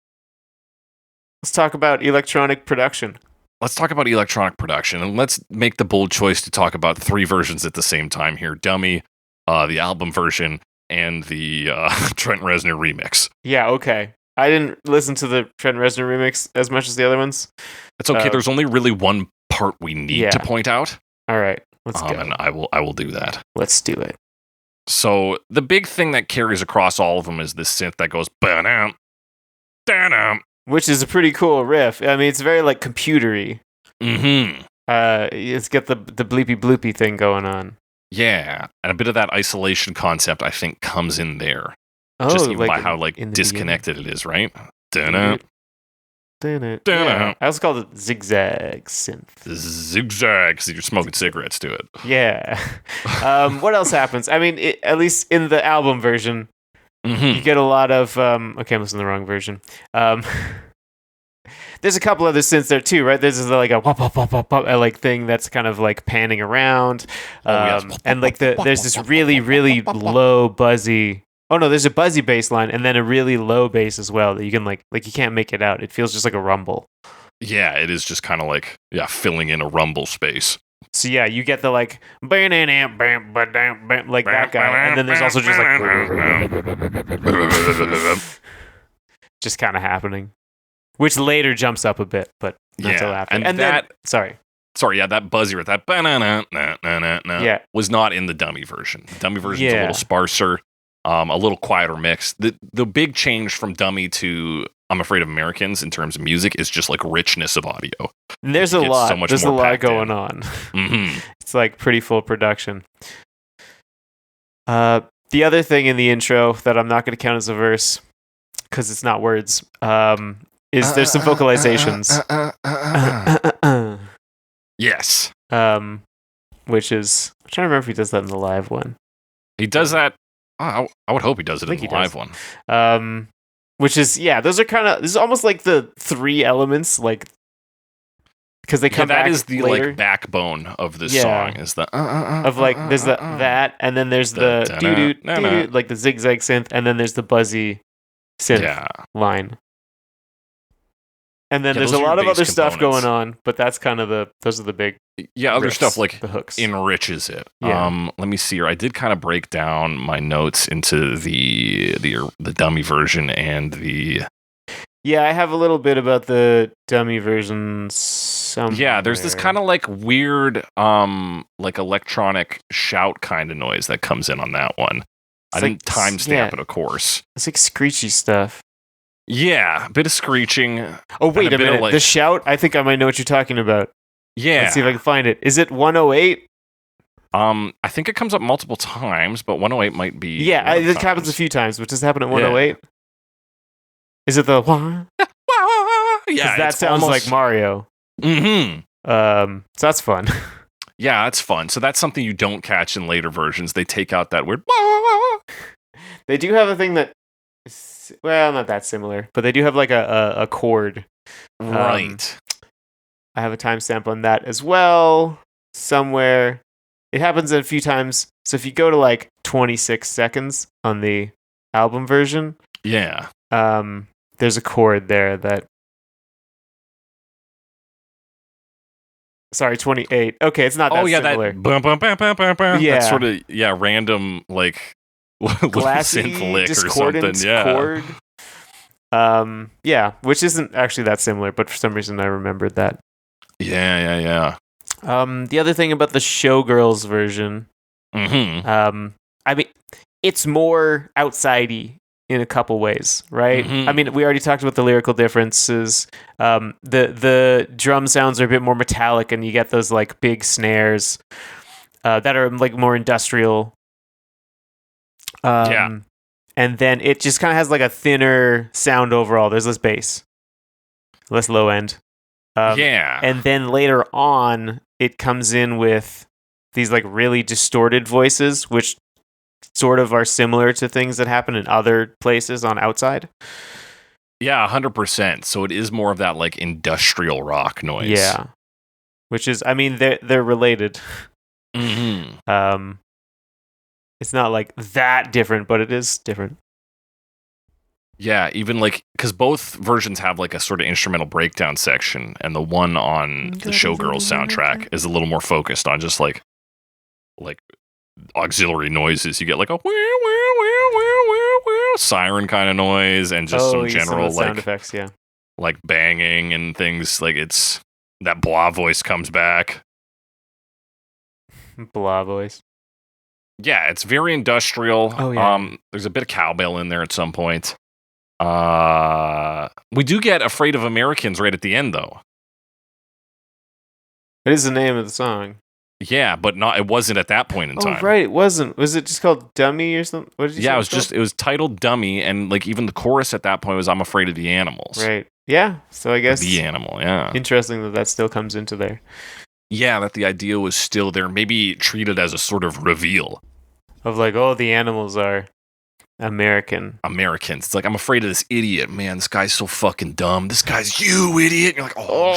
Let's talk about electronic production. Let's talk about electronic production, and let's make the bold choice to talk about 3 versions at the same time here. Dummy, the album version, and the Trent Reznor remix. Yeah, okay. I didn't listen to the Trent Reznor remix as much as the other ones. It's okay. There's only really one part we need yeah. to point out. All right, let's go. And I will do that. Let's do it. So the big thing that carries across all of them is this synth that goes ba-dum, da-dum. Which is a pretty cool riff. I mean, it's very like computery. Mm-hmm. It's got the bleepy bloopy thing going on. Yeah, and a bit of that isolation concept I think comes in there. Oh, Just even like by how like in the disconnected it is, right? Da-dum, beginning. Da-da. I also called it zigzag synth. zigzag, because you're smoking cigarettes to it. Yeah. What else happens? I mean, at least in the album version, Mm-hmm. you get a lot of. Okay, I'm listening to the wrong version. There's a couple other synths there too, right? There's like a wop, wop, wop, wop, wop, like thing that's kind of like panning around, yes. and like there's this really really low buzzy. Oh no, there's a buzzy bass line and then a really low bass as well that you can like you can't make it out. It feels just like a rumble. Yeah, it is just kind of like filling in a rumble space. So yeah, you get the like like that guy, and then there's also just like just kind of happening, which later jumps up a bit, but not Yeah, till after. and then, that- sorry, that buzzy with that Yeah. was not in the dummy version. The dummy version's a Yeah. little sparser, a little quieter mix. The big change from dummy to I'm Afraid of Americans in terms of music is just like richness of audio. and there's a It gets lot. so much There's a more lot packed going in. on. Mm-hmm. It's like pretty full production. The other thing in the intro that I'm not going to count as a verse because it's not words is there's some vocalizations. Yes. Which is I'm trying to remember if he does that in the live one. He does that. I would hope he does it I in think the he live does. one. Which is those are kind of this is almost like the 3 elements like because they come That back is the later. like backbone of this Yeah. song. Is the Of like there's the that and then there's the doo doo like the zigzag synth and then there's the buzzy synth Yeah. line. And then Yeah, there's those a are lot your of other bass stuff components. going on, but that's kind of those are the big Yeah, other riffs, stuff like the hooks. enriches it. Yeah. Let me see here. I did kind of break down my notes into the dummy version and the Yeah, I have a little bit about the dummy version somewhere. yeah. There's this kind of like weird like electronic shout kind of noise that comes in on that one. I It's didn't like- timestamp yeah. it, of course. It's like screechy stuff. Yeah, a bit of screeching. Oh wait And a a bit of, minute, like- the shout. I think I might know what you're talking about. Yeah. Let's see if I can find it. Is it 108? I think it comes up multiple times, but 108 might be. Yeah, one of the it happens a times. few times, but does it happen at 108? Is it the Yeah, that sounds like Mario. Mm-hmm. So that's fun. Yeah, that's fun. So that's something you don't catch in later versions. They take out that weird. They do have a thing that, well, not that similar, but they do have like a chord. Right. I have a timestamp on that as well somewhere. It happens a few times. So if you go to like 26 seconds on the album version, Yeah. there's a chord there that. Sorry, 28. Okay, it's not that similar. That bum, bum, bum, bum, bum, bum. Yeah. That sort of random like Glassy synth lick or discordant something. Yeah. chord. Yeah, which isn't actually that similar, but for some reason I remembered that. Yeah. The other thing about the Showgirls version, Mm-hmm. I mean, it's more outsidey in a couple ways, right? Mhm. I mean, we already talked about the lyrical differences. The drum sounds are a bit more metallic, and you get those like big snares that are like more industrial. Yeah. And then it just kind of has like a thinner sound overall. There's less bass, less low end. Yeah. And then later on, it comes in with these like really distorted voices, which sort of are similar to things that happen in other places on Outside. Yeah, 100%. So it is more of that like industrial rock noise. Yeah. Which is, I mean, they're related. Mm-hmm. It's not like that different, but it is different. Yeah, even like because both versions have like a sort of instrumental breakdown section, and the one on the Showgirls soundtrack is a little more focused on just like auxiliary noises. You get like a siren kind of noise, and just some general some sound effects, yeah, like banging and things. Like it's that blah voice comes back. Blah voice. Yeah, it's very industrial. Oh, yeah. There's a bit of cowbell in there at some point. We do get Afraid of Americans right at the end, though. It is the name of the song. Yeah, but it wasn't at that point in time. Oh, right, it wasn't. Was it just called Dummy or something? What did you say it was titled Dummy, and like even the chorus at that point was I'm Afraid of the Animals. Right. Yeah, so I guess The Animal, yeah. interesting that still comes into there. Yeah, that the idea was still there, maybe treated as a sort of reveal. Of like, oh, the animals are Americans. It's like, I'm afraid of this idiot. Man, this guy's so fucking dumb. This guy's you, idiot. And you're like, oh,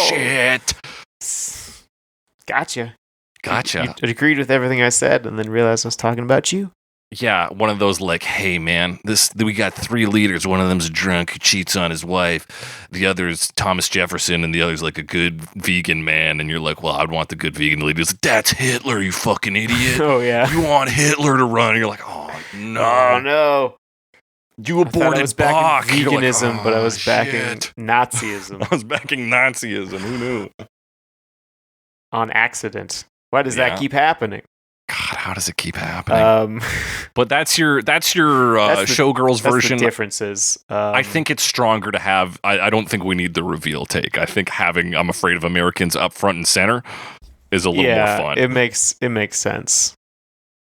shit. Gotcha. Gotcha. You agreed with everything I said and then realized I was talking about you. Yeah, one of those like, hey man, we got 3 leaders. One of them's a drunk who cheats on his wife. The other's Thomas Jefferson, and the other's like a good vegan man. And you're like, well, I'd want the good vegan leader. He's like, that's Hitler, you fucking idiot. Oh yeah, you want Hitler to run? And you're like, oh no, oh no. You aborted I was backing Bach. veganism, like, but I was backing shit. Nazism I was backing Nazism. Who knew? on accident. Why does that keep happening? God, how does it keep happening? But that's your Showgirls version. The differences. I think it's stronger to have. I don't think we need the reveal take. I think having I'm Afraid of Americans up front and center is a little more fun. It makes sense.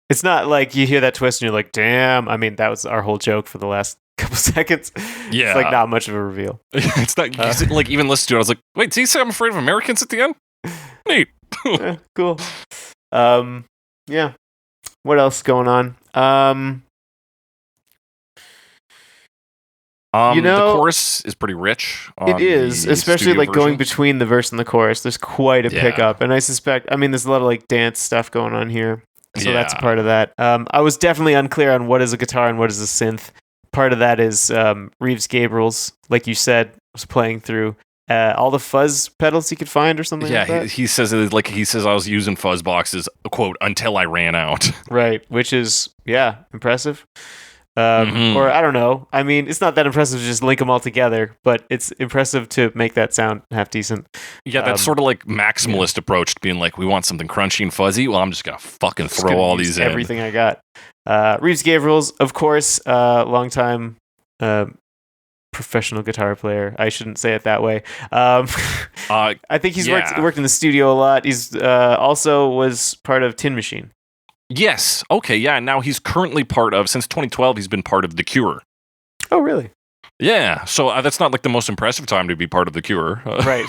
It's not like you hear that twist and you're like, damn. I mean, that was our whole joke for the last couple seconds. Yeah, it's like not much of a reveal. It's not like even listen to it. I was like, wait, did he say I'm Afraid of Americans at the end? Neat. Cool. Yeah. What else going on? The chorus is pretty rich. It is, especially like going between the verse and the chorus. There's quite a pickup, and I suspect. I mean, there's a lot of like dance stuff going on here, so that's a part of that. I was definitely unclear on what is a guitar and what is a synth. Part of that is Reeves Gabriel's, like you said, was playing through all the fuzz pedals he could find or something like that. He says I was using fuzz boxes, quote, until I ran out. Right, which is, impressive. Or I don't know. I mean, it's not that impressive to just link them all together, but it's impressive to make that sound half decent. Yeah, that's sort of like maximalist approach to being like, we want something crunchy and fuzzy. Well, I'm just going to fucking throw all these in. Everything I got. Reeves Gabriel's, of course, longtime professional guitar player. I shouldn't say it that way. I think he's worked in the studio a lot. He's also was part of Tin Machine. Yes. Okay. Yeah. Now he's currently since 2012, he's been part of The Cure. Oh, really? Yeah, so that's not like the most impressive time to be part of the Cure. Right.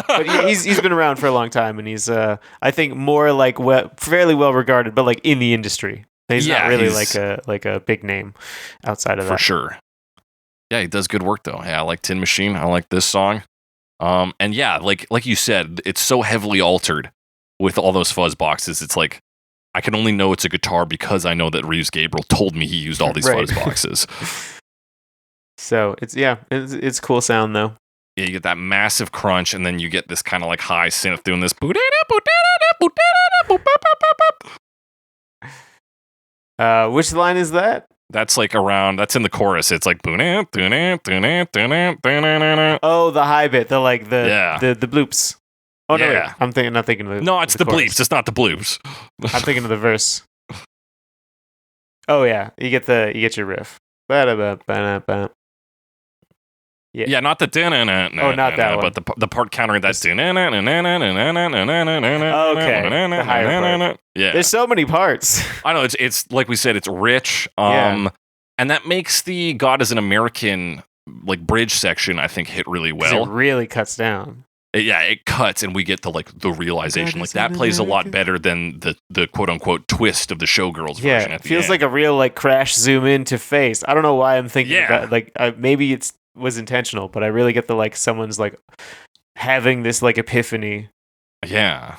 But he's been around for a long time, and he's I think more like fairly well regarded, but like in the industry. He's not really like a big name outside of that. For sure. Yeah, he does good work though. Yeah, I like Tin Machine. I like this song. And yeah, like you said, it's so heavily altered with all those fuzz boxes. It's like I can only know it's a guitar because I know that Reeves Gabriel told me he used all these fuzz boxes. So it's cool sound though. Yeah, you get that massive crunch, and then you get this kind of like high synth doing this. Which line is that? That's like that's in the chorus. It's like. Oh, the high bit, the bloops. Oh no, yeah. I'm not thinking of the. No, it's the chorus. bleeps. It's not the bloops. I'm thinking of the verse. Oh yeah, you get your riff. Yeah, not the oh, not that one. But the part countering that. Okay, the higher part. Yeah, there's so many parts. I know it's like we said, it's rich. And that makes the God is an American like bridge section I think hit really well. It really cuts down. It cuts, and we get the realization. Like that plays a lot better than the quote unquote twist of the Showgirls version. At the feels end. like a real like crash zoom into face. I don't know why I'm thinking about maybe it's was intentional, but I really get the like someone's like having this like epiphany. Yeah.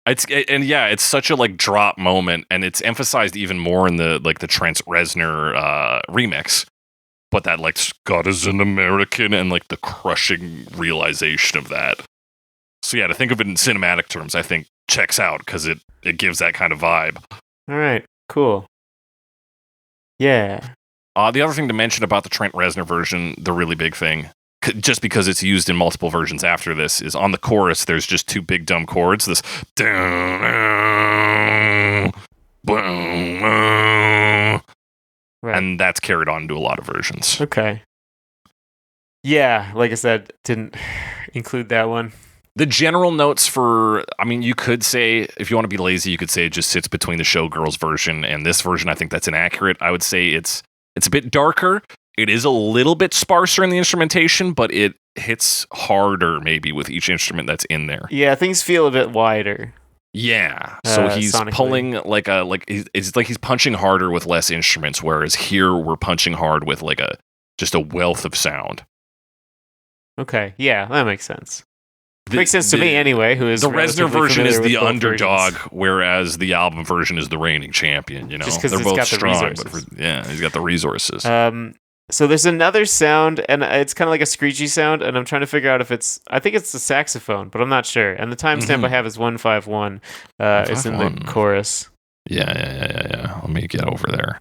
It's such a like drop moment, and it's emphasized even more in the Trent Reznor remix. But that like God is an American and like the crushing realization of that. So yeah, to think of it in cinematic terms, I think checks out because it gives that kind of vibe. All right, cool. Yeah. The other thing to mention about the Trent Reznor version, the really big thing, just because it's used in multiple versions after this, is on the chorus, there's just two big dumb chords. This. Right. And that's carried on to a lot of versions. Okay. Yeah, like I said, didn't include that one. The general notes you could say, if you want to be lazy, you could say it just sits between the Showgirls version and this version. I think that's inaccurate. I would say it's a bit darker. It is a little bit sparser in the instrumentation, but it hits harder maybe with each instrument that's in there. Yeah, things feel a bit wider. Yeah, so he's sonically. pulling it's like he's punching harder with less instruments, whereas here we're punching hard with just a wealth of sound. Okay, yeah, that makes sense. Makes sense to me anyway. Who is the Reznor version is the underdog, whereas the album version is the reigning champion. You know, just because they're it's both got strong, the resources. He's got the resources. So there's another sound, and it's kind of like a screechy sound, and I'm trying to figure out if I think it's the saxophone, but I'm not sure. And the timestamp I have is 151. It's in the chorus. Yeah. Let me get over there.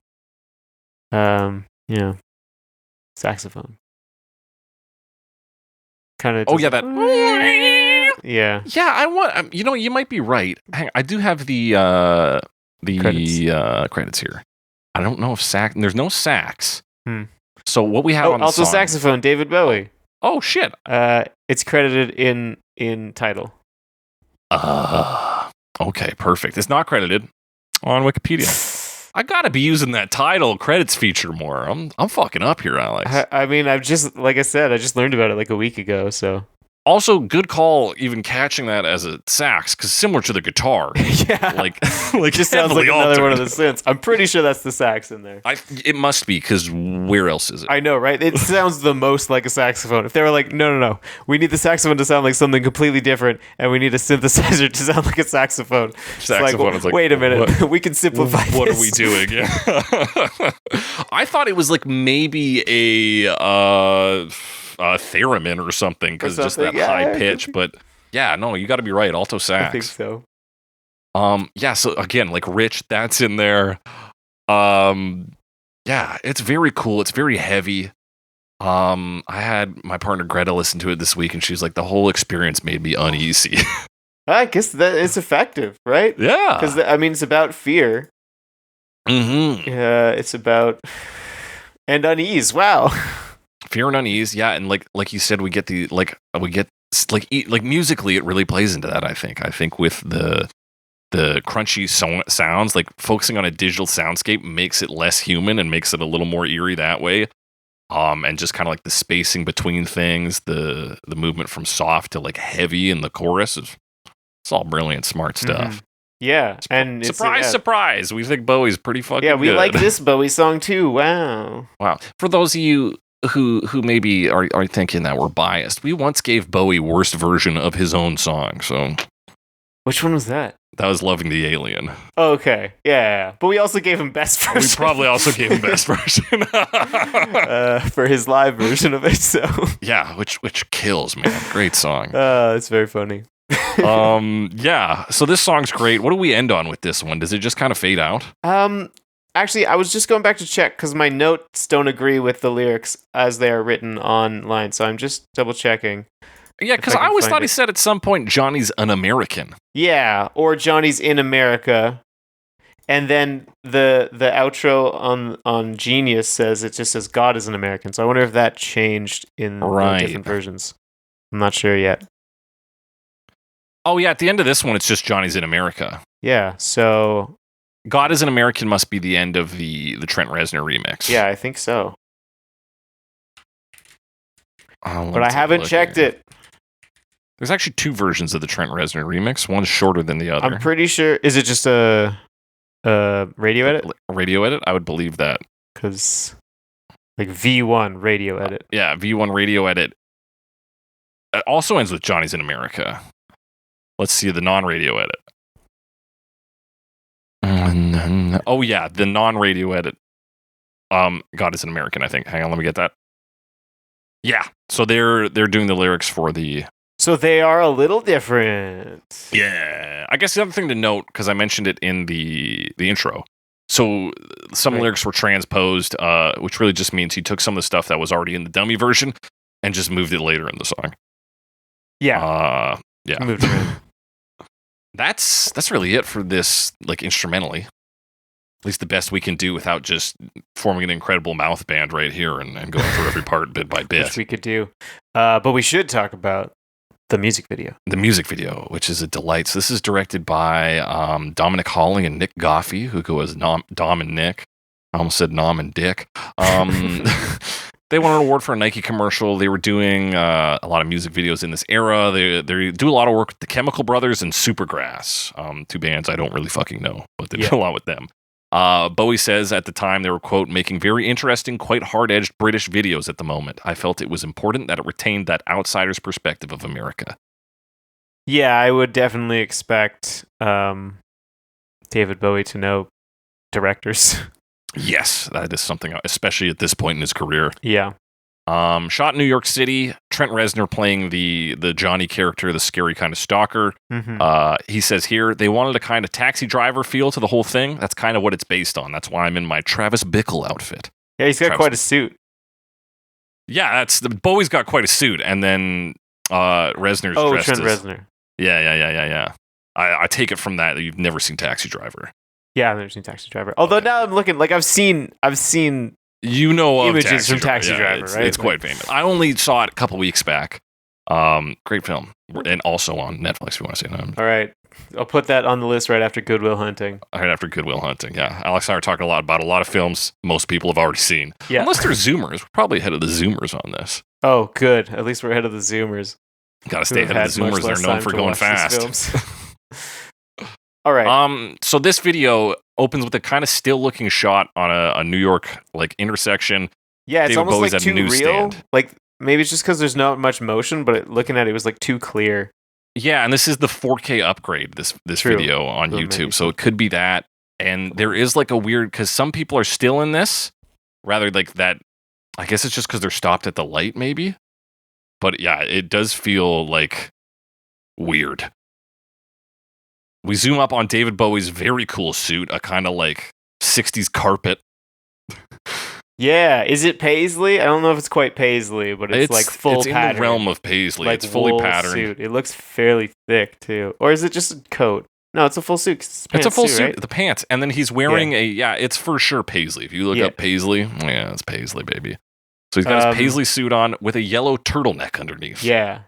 Yeah. Saxophone. Kind of. Oh yeah, that. Yeah. Yeah, I want. You might be right. Hang on, I do have the credits here. I don't know if there's no sax. So what we have on the also song, saxophone, David Bowie. Oh shit! It's credited in title. Okay, perfect. It's not credited on Wikipedia. I gotta be using that title credits feature more. I'm fucking up here, Alex. I mean, like I said, I just learned about it like a week ago. So Also, good call even catching that as a sax, because similar to the guitar. Yeah. Like just sounds like another one of the synths. I'm pretty sure that's the sax in there. It must be, because where else is it? I know, right? It sounds the most like a saxophone. If they were like, no, we need the saxophone to sound like something completely different, and we need a synthesizer to sound like a saxophone. Saxophone is like, wait a minute, we can simplify what this. are we doing? Yeah. I thought it was like maybe a theremin or something, because just that high pitch. But yeah, no, you got to be right. Alto sax. I think so. Yeah. So again, like Rich, that's in there. Yeah, it's very cool. It's very heavy. I had my partner Greta listen to it this week, and she's like, the whole experience made me uneasy. I guess that it's effective, right? Yeah. Because it's about fear. Mm-hmm. It's about and unease. Wow. Fear and unease, yeah, and like you said, we get musically, it really plays into that. I think with the crunchy sounds, like focusing on a digital soundscape makes it less human and makes it a little more eerie that way. And just kind of like the spacing between things, the movement from soft to like heavy in the chorus it's all brilliant, smart stuff. Yeah, and Surprise, surprise! We think Bowie's pretty fucking we good. like this Bowie song too. Wow. Wow. For those of you who maybe are thinking that we're biased, we once gave Bowie worst version of his own song. So which one was that? that was Loving the Alien. Oh, okay, yeah. But we also gave him best version. We probably also gave him best version for his live version of it. So yeah, which kills, man. Great song. It's very funny. Yeah. So this song's great. What do we end on with this one? Does it just kind of fade out? Actually, I was just going back to check because my notes don't agree with the lyrics as they are written online. So I'm just double checking. Yeah, because I always thought he said at some point Johnny's an American. Yeah, or Johnny's in America. And then the outro on Genius says God is an American. So I wonder if that changed in the different versions. I'm not sure yet. Oh yeah, at the end of this one, it's just Johnny's in America. Yeah, so God is an American must be the end of the Trent Reznor remix. Yeah, I think so. But I haven't checked it. There's actually two versions of the Trent Reznor remix. One's shorter than the other. I'm pretty sure. Is it just a radio edit? Radio edit? I would believe that. Because like V1 radio edit. Yeah, V1 radio edit. It also ends with Johnny's in America. Let's see the non-radio edit. Oh yeah, the non-radio edit. God is an American, I think. Hang on, let me get that. Yeah, so they're doing the lyrics for the. So they are a little different. Yeah, I guess the other thing to note, because I mentioned it in the intro. So some lyrics were transposed, which really just means he took some of the stuff that was already in the dummy version and just moved it later in the song. Yeah. Yeah. Moved it. That's really it for this, like, instrumentally. At least the best we can do without just forming an incredible mouth band right here and going through every part bit by bit. Which we could do. But we should talk about the music video. The music video, which is a delight. So this is directed by Dominic Holling and Nick Goffey, who go as Dom and Nick. I almost said Nom and Dick. They won an award for a Nike commercial. They were doing a lot of music videos in this era. They do a lot of work with the Chemical Brothers and Supergrass, two bands I don't really fucking know, but they do a lot with them. Bowie says at the time they were, quote, making very interesting, quite hard-edged British videos at the moment. I felt it was important that it retained that outsider's perspective of America. Yeah, I would definitely expect David Bowie to know directors. Yes, that is something, especially at this point in his career. Yeah. Shot in New York City. Trent Reznor playing the Johnny character, the scary kind of stalker. Mm-hmm. He says here, they wanted a kind of taxi driver feel to the whole thing. That's kind of what it's based on. That's why I'm in my Travis Bickle outfit. Yeah, he's got quite a suit. Yeah, Bowie's got quite a suit. And then Reznor's dressed Trent as... Reznor. Yeah. I take it from that you've never seen Taxi Driver. Yeah, I've never seen Taxi Driver. Although now I'm looking, like I've seen you know of images from Taxi Driver, right? It's quite famous. I only saw it a couple weeks back. Great film. And also on Netflix, if you want to see it. All right. I'll put that on the list right after Good Will Hunting. Right after Good Will Hunting, yeah. Alex and I are talking about a lot of films most people have already seen. Yeah. Unless they're Zoomers. We're probably ahead of the Zoomers on this. Oh, good. At least we're ahead of the Zoomers. Got to stay ahead of the Zoomers. They're known for going fast. All right. So this video opens with a kind of still looking shot on a New York like intersection. Yeah, it's David almost Bowie's like at a too real. newsstand. Like maybe it's just because there's not much motion, but looking at it was like too clear. Yeah, and this is the 4K upgrade. This video on YouTube, so it could be that. And there is like a weird because some people are still in this, rather like that. I guess it's just because they're stopped at the light, maybe. But yeah, it does feel like weird. We zoom up on David Bowie's very cool suit, a kind of like 60s carpet. Yeah, is it paisley? I don't know if it's quite paisley, but it's like full it's pattern. In the realm of paisley. Like it's fully patterned. Suit. It looks fairly thick too. Or is it just a coat? No, it's a full suit. It's a full suit. Right? The pants, and then he's wearing it's for sure paisley. If you look up paisley, yeah, it's paisley, baby. So he's got his paisley suit on with a yellow turtleneck underneath. Yeah.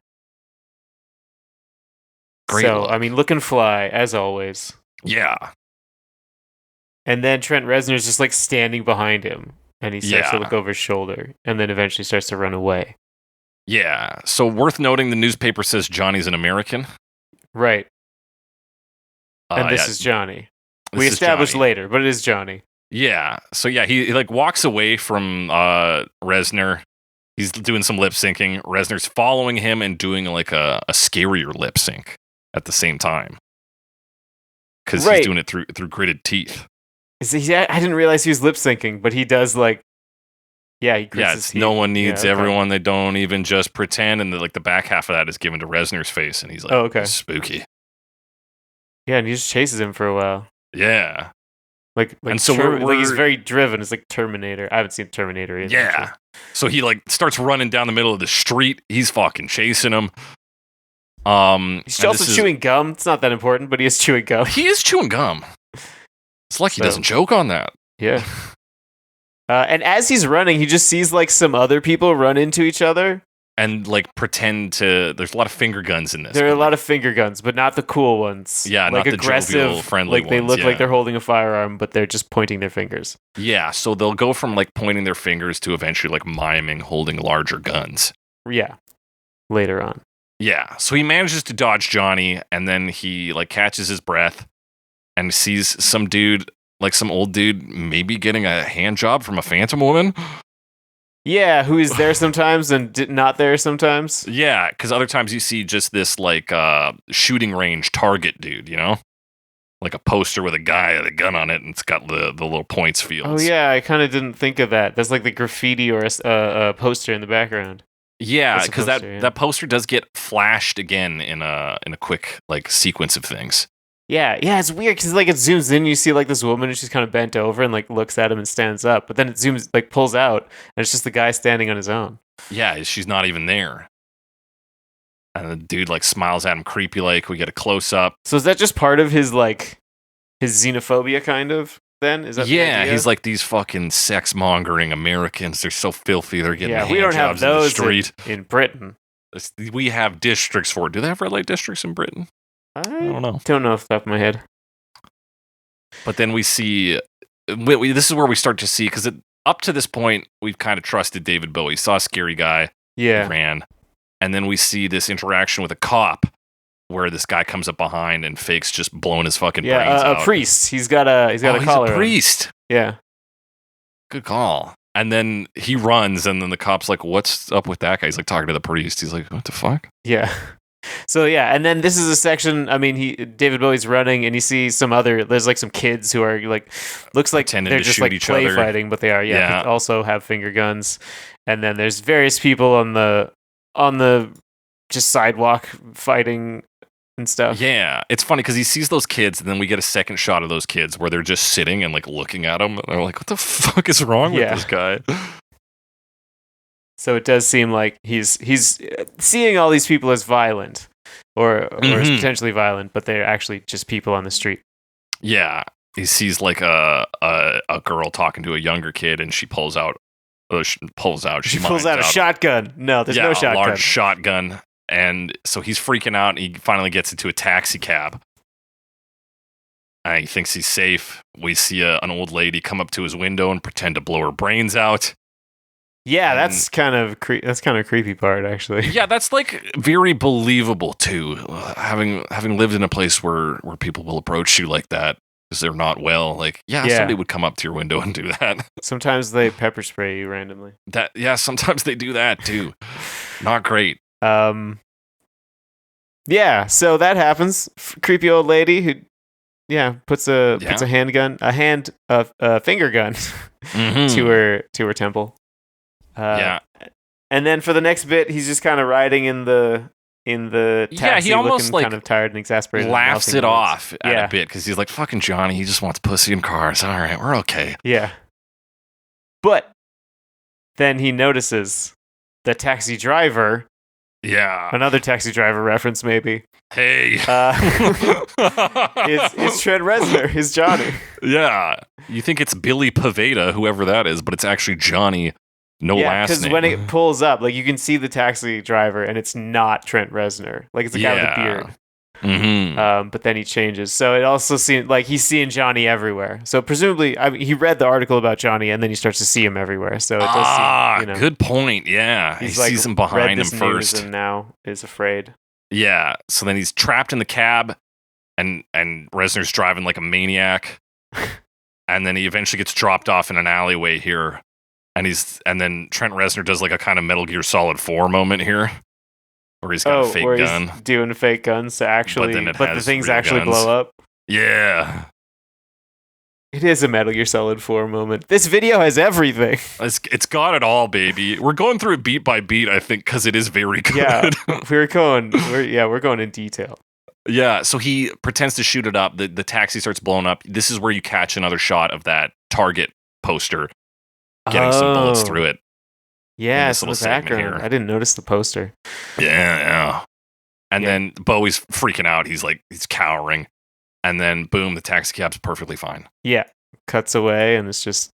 Great look. I mean, looking fly as always. Yeah. And then Trent Reznor's just like standing behind him. and he starts to Yeah. look over his shoulder, and then eventually starts to run away. Yeah. So worth noting, the newspaper says Johnny's an American. Right. And this Yeah, is Johnny. this We is established Johnny. later, but it is Johnny. Yeah. So yeah, he like walks away from Reznor. He's doing some lip syncing. Reznor's following him and doing like a scarier lip sync at the same time. Because Right. he's doing it through gritted teeth. I didn't realize he was lip syncing, but he does like, yeah, he grits Yeah, his it's teeth. no one needs Yeah, okay. everyone. They don't even just pretend. And the back half of that is given to Reznor's face, and he's like, Oh, okay. spooky. Yeah, and he just chases him for a while. Yeah. Like And so like he's we're- very driven. It's like Terminator. I haven't seen Terminator yet. Yeah. actually. So he like starts running down the middle of the street. He's fucking chasing him. He's and also this is- chewing gum. It's not that important, but he is chewing gum. He is chewing gum. It's like he So- doesn't joke on that. Yeah. And as he's running, he just sees like some other people run into each other. And like pretend to. There's a lot of finger guns in this. There are a but, lot of finger guns, but not the cool ones. Yeah, like not the aggressive, jovial, friendly like they ones, look yeah. like they're holding a firearm, but they're just pointing their fingers. Yeah, so they'll go from like pointing their fingers to eventually like miming holding larger guns. Yeah. Later on. Yeah, so he manages to dodge Johnny, and then he like catches his breath and sees some dude, like some old dude, maybe getting a hand job from a phantom woman. Yeah, who is there sometimes and not there sometimes. Yeah, because other times you see just this like shooting range target dude, you know, like a poster with a guy with a gun on it, and it's got the little points fields. Oh yeah, I kind of didn't think of that. That's like the graffiti or a poster in the background. Yeah, That's a because poster, yeah. that poster does get flashed again in a quick like sequence of things. Yeah, it's weird because like it zooms in, you see like this woman and she's kind of bent over and like looks at him and stands up, but then it zooms like pulls out and it's just the guy standing on his own. Yeah, she's not even there. And the dude like smiles at him creepy like. We get a close up. So is that just part of his like his xenophobia kind of? Then is that the Yeah, idea? he's like these fucking sex mongering Americans. They're so filthy. They're getting we don't have handjobs in the those street. in Britain. We have districts for it. Do they have red light districts in Britain? I don't know. Don't know off the top of my head. But then we see, this is where we start to see, because up to this point, we've kind of trusted David Bowie. Saw a scary guy, Yeah. ran. And then we see this interaction with a cop where this guy comes up behind and fakes just blowing his fucking brains out. A priest. He's got a He's collar a on. priest. Yeah. Good call. And then he runs, and then the cop's like, what's up with that guy? He's like talking to the priest. He's like, what the fuck? Yeah. So yeah, and then this is a section. I mean, David Bowie's running, and you see there's like some kids who are like, looks like Pretending they're to just shoot like each play other. fighting, but they are Yeah. could also have finger guns. And then there's various people on the just sidewalk fighting and stuff. Yeah. It's funny because he sees those kids, and then we get a second shot of those kids where they're just sitting and like looking at him. And they're like, what the fuck is wrong with Yeah. this guy? So it does seem like he's seeing all these people as violent or as Mhm. potentially violent, but they're actually just people on the street. Yeah. He sees like a girl talking to a younger kid, and she pulls out. She She mines pulls out a shotgun. No, there's no a shotgun. large shotgun. And so he's freaking out, and he finally gets into a taxi cab. And he thinks he's safe. We see an old lady come up to his window and pretend to blow her brains out. Yeah, that's kind of a creepy part, actually. Yeah, that's like very believable too. Having lived in a place where people will approach you like that because they're not well. Like, yeah, somebody would come up to your window and do that. Sometimes they pepper spray you randomly. Sometimes they do that too. Not great. Yeah, so that happens. Creepy old lady who, puts a handgun, a finger gun Mhm. to her temple. Yeah. And then for the next bit, he's just kind of riding in the taxi, Yeah, he almost, looking like, kind of tired and exasperated. and Laughs mouthing it words. off at Yeah. a bit because he's like, fucking Johnny, he just wants pussy and cars. All right, we're okay. Yeah. But then he notices the taxi driver, Yeah. another taxi driver reference maybe, Hey. is Trent Reznor, is Johnny. Yeah. You think it's Billy Pavetta, whoever that is, but it's actually Johnny. No last because name. when it pulls up, like you can see the taxi driver and it's not Trent Reznor. Like it's a guy with a beard. But then he changes. So it also seems like he's seeing Johnny everywhere. So presumably, I mean, he read the article about Johnny, and then he starts to see him everywhere. So it does seem, you know, good point. Yeah, he like sees him behind him first, and now is afraid. Yeah, so then he's trapped in the cab, and Reznor's driving like a maniac, and then he eventually gets dropped off in an alleyway here, and then Trent Reznor does like a kind of Metal Gear Solid 4 moment here, where he's got a fake gun. He's doing fake guns to actually, but the things actually guns. blow up. Yeah. It is a Metal Gear Solid 4 moment. This video has everything. It's got it all, baby. We're going through it beat by beat, I think, because it is very good. Yeah, we're going in detail. Yeah, so he pretends to shoot it up. The taxi starts blowing up. This is where you catch another shot of that Target poster getting some bullets through it. Yeah, it's in the background. Here. I didn't notice the poster. Yeah. And then Bowie's freaking out. He's cowering. And then, boom, the taxi cab's perfectly fine. Yeah, cuts away, and it's just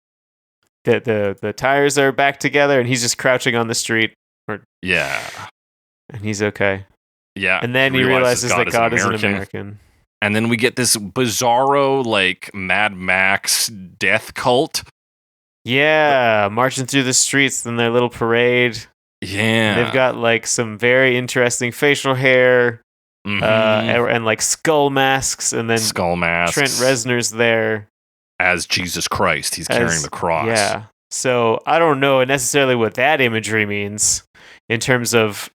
the tires are back together, and he's just crouching on the street. Yeah. And he's okay. Yeah. And then he realizes that God is an American. And then we get this bizarro, like, Mad Max death cult. Yeah, marching through the streets in their little parade. Yeah. They've got, like, some very interesting facial hair. And like skull masks, and then Trent Reznor's there as Jesus Christ. He's carrying the cross. Yeah. So I don't know necessarily what that imagery means in terms of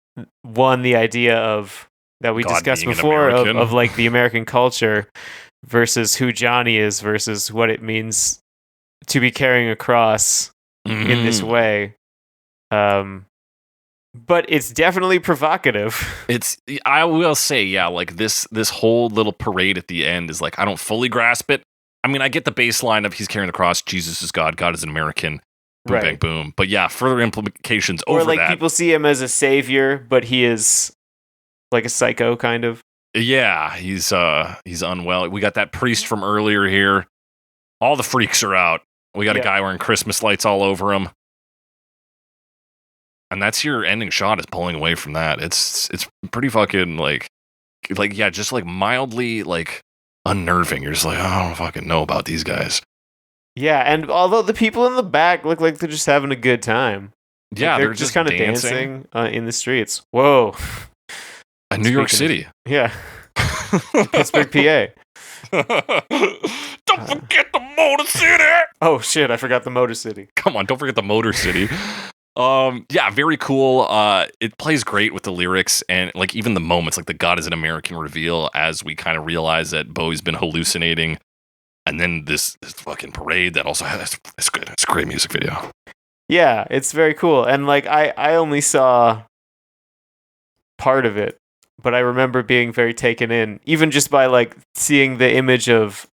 the idea of that we discussed before of like the American culture versus who Johnny is versus what it means to be carrying a cross in this way. But it's definitely provocative. I will say, yeah, like this whole little parade at the end is like, I don't fully grasp it. I mean, I get the baseline of he's carrying the cross, Jesus is God, God is an American, boom, bang, boom. But yeah, further implications over that. Or like people see him as a savior, but he is like a psycho kind of. Yeah, he's unwell. We got that priest from earlier here. All the freaks are out. We got a guy wearing Christmas lights all over him. And that's your ending shot, is pulling away from that. It's pretty fucking like yeah, just like mildly like unnerving. You're just like, I don't fucking know about these guys. Yeah, and although the people in the back look like they're just having a good time. Yeah, like they're just kind of dancing in the streets. Whoa. New York City. Yeah. Pittsburgh, PA. Don't forget the Motor City. Oh shit, I forgot the Motor City. Come on, don't forget the Motor City. Yeah, very cool. It plays great with the lyrics and like even the moments, like the God is an American reveal as we kind of realize that Bowie's been hallucinating, and then this fucking parade that also has it's good. It's a great music video. Yeah, it's very cool, and like I only saw part of it, but I remember being very taken in, even just by like seeing the image of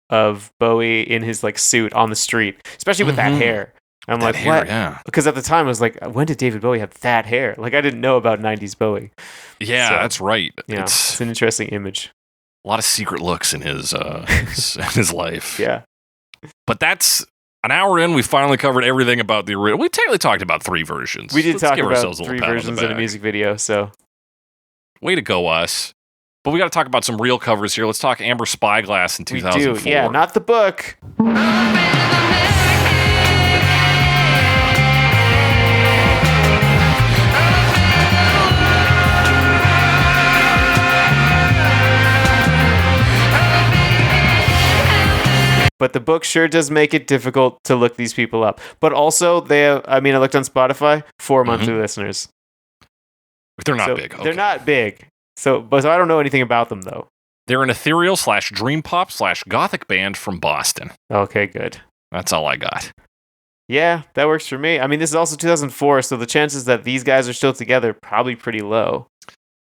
Bowie in his like suit on the street, especially with that hair. I'm like, hair, what? Yeah. Because at the time I was like, when did David Bowie have that hair? Like I didn't know about 90s Bowie. Yeah, that's right. Yeah, it's an interesting image. A lot of secret looks in his his life. Yeah. But that's an hour in. We finally covered everything about the original. We technically talked about 3 versions. We did talk about 3 versions in a music video, so. Way to go, us. But we got to talk about some real covers here. Let's talk Amber Spyglass in 2004. We do, yeah, not the book. But the book sure does make it difficult to look these people up. But also, they have, I mean, I looked on Spotify, 4 monthly listeners. They're not big. Okay. They're not big. So I don't know anything about them, though. They're an ethereal / dream pop / gothic band from Boston. Okay, good. That's all I got. Yeah, that works for me. I mean, this is also 2004, so the chances that these guys are still together probably pretty low.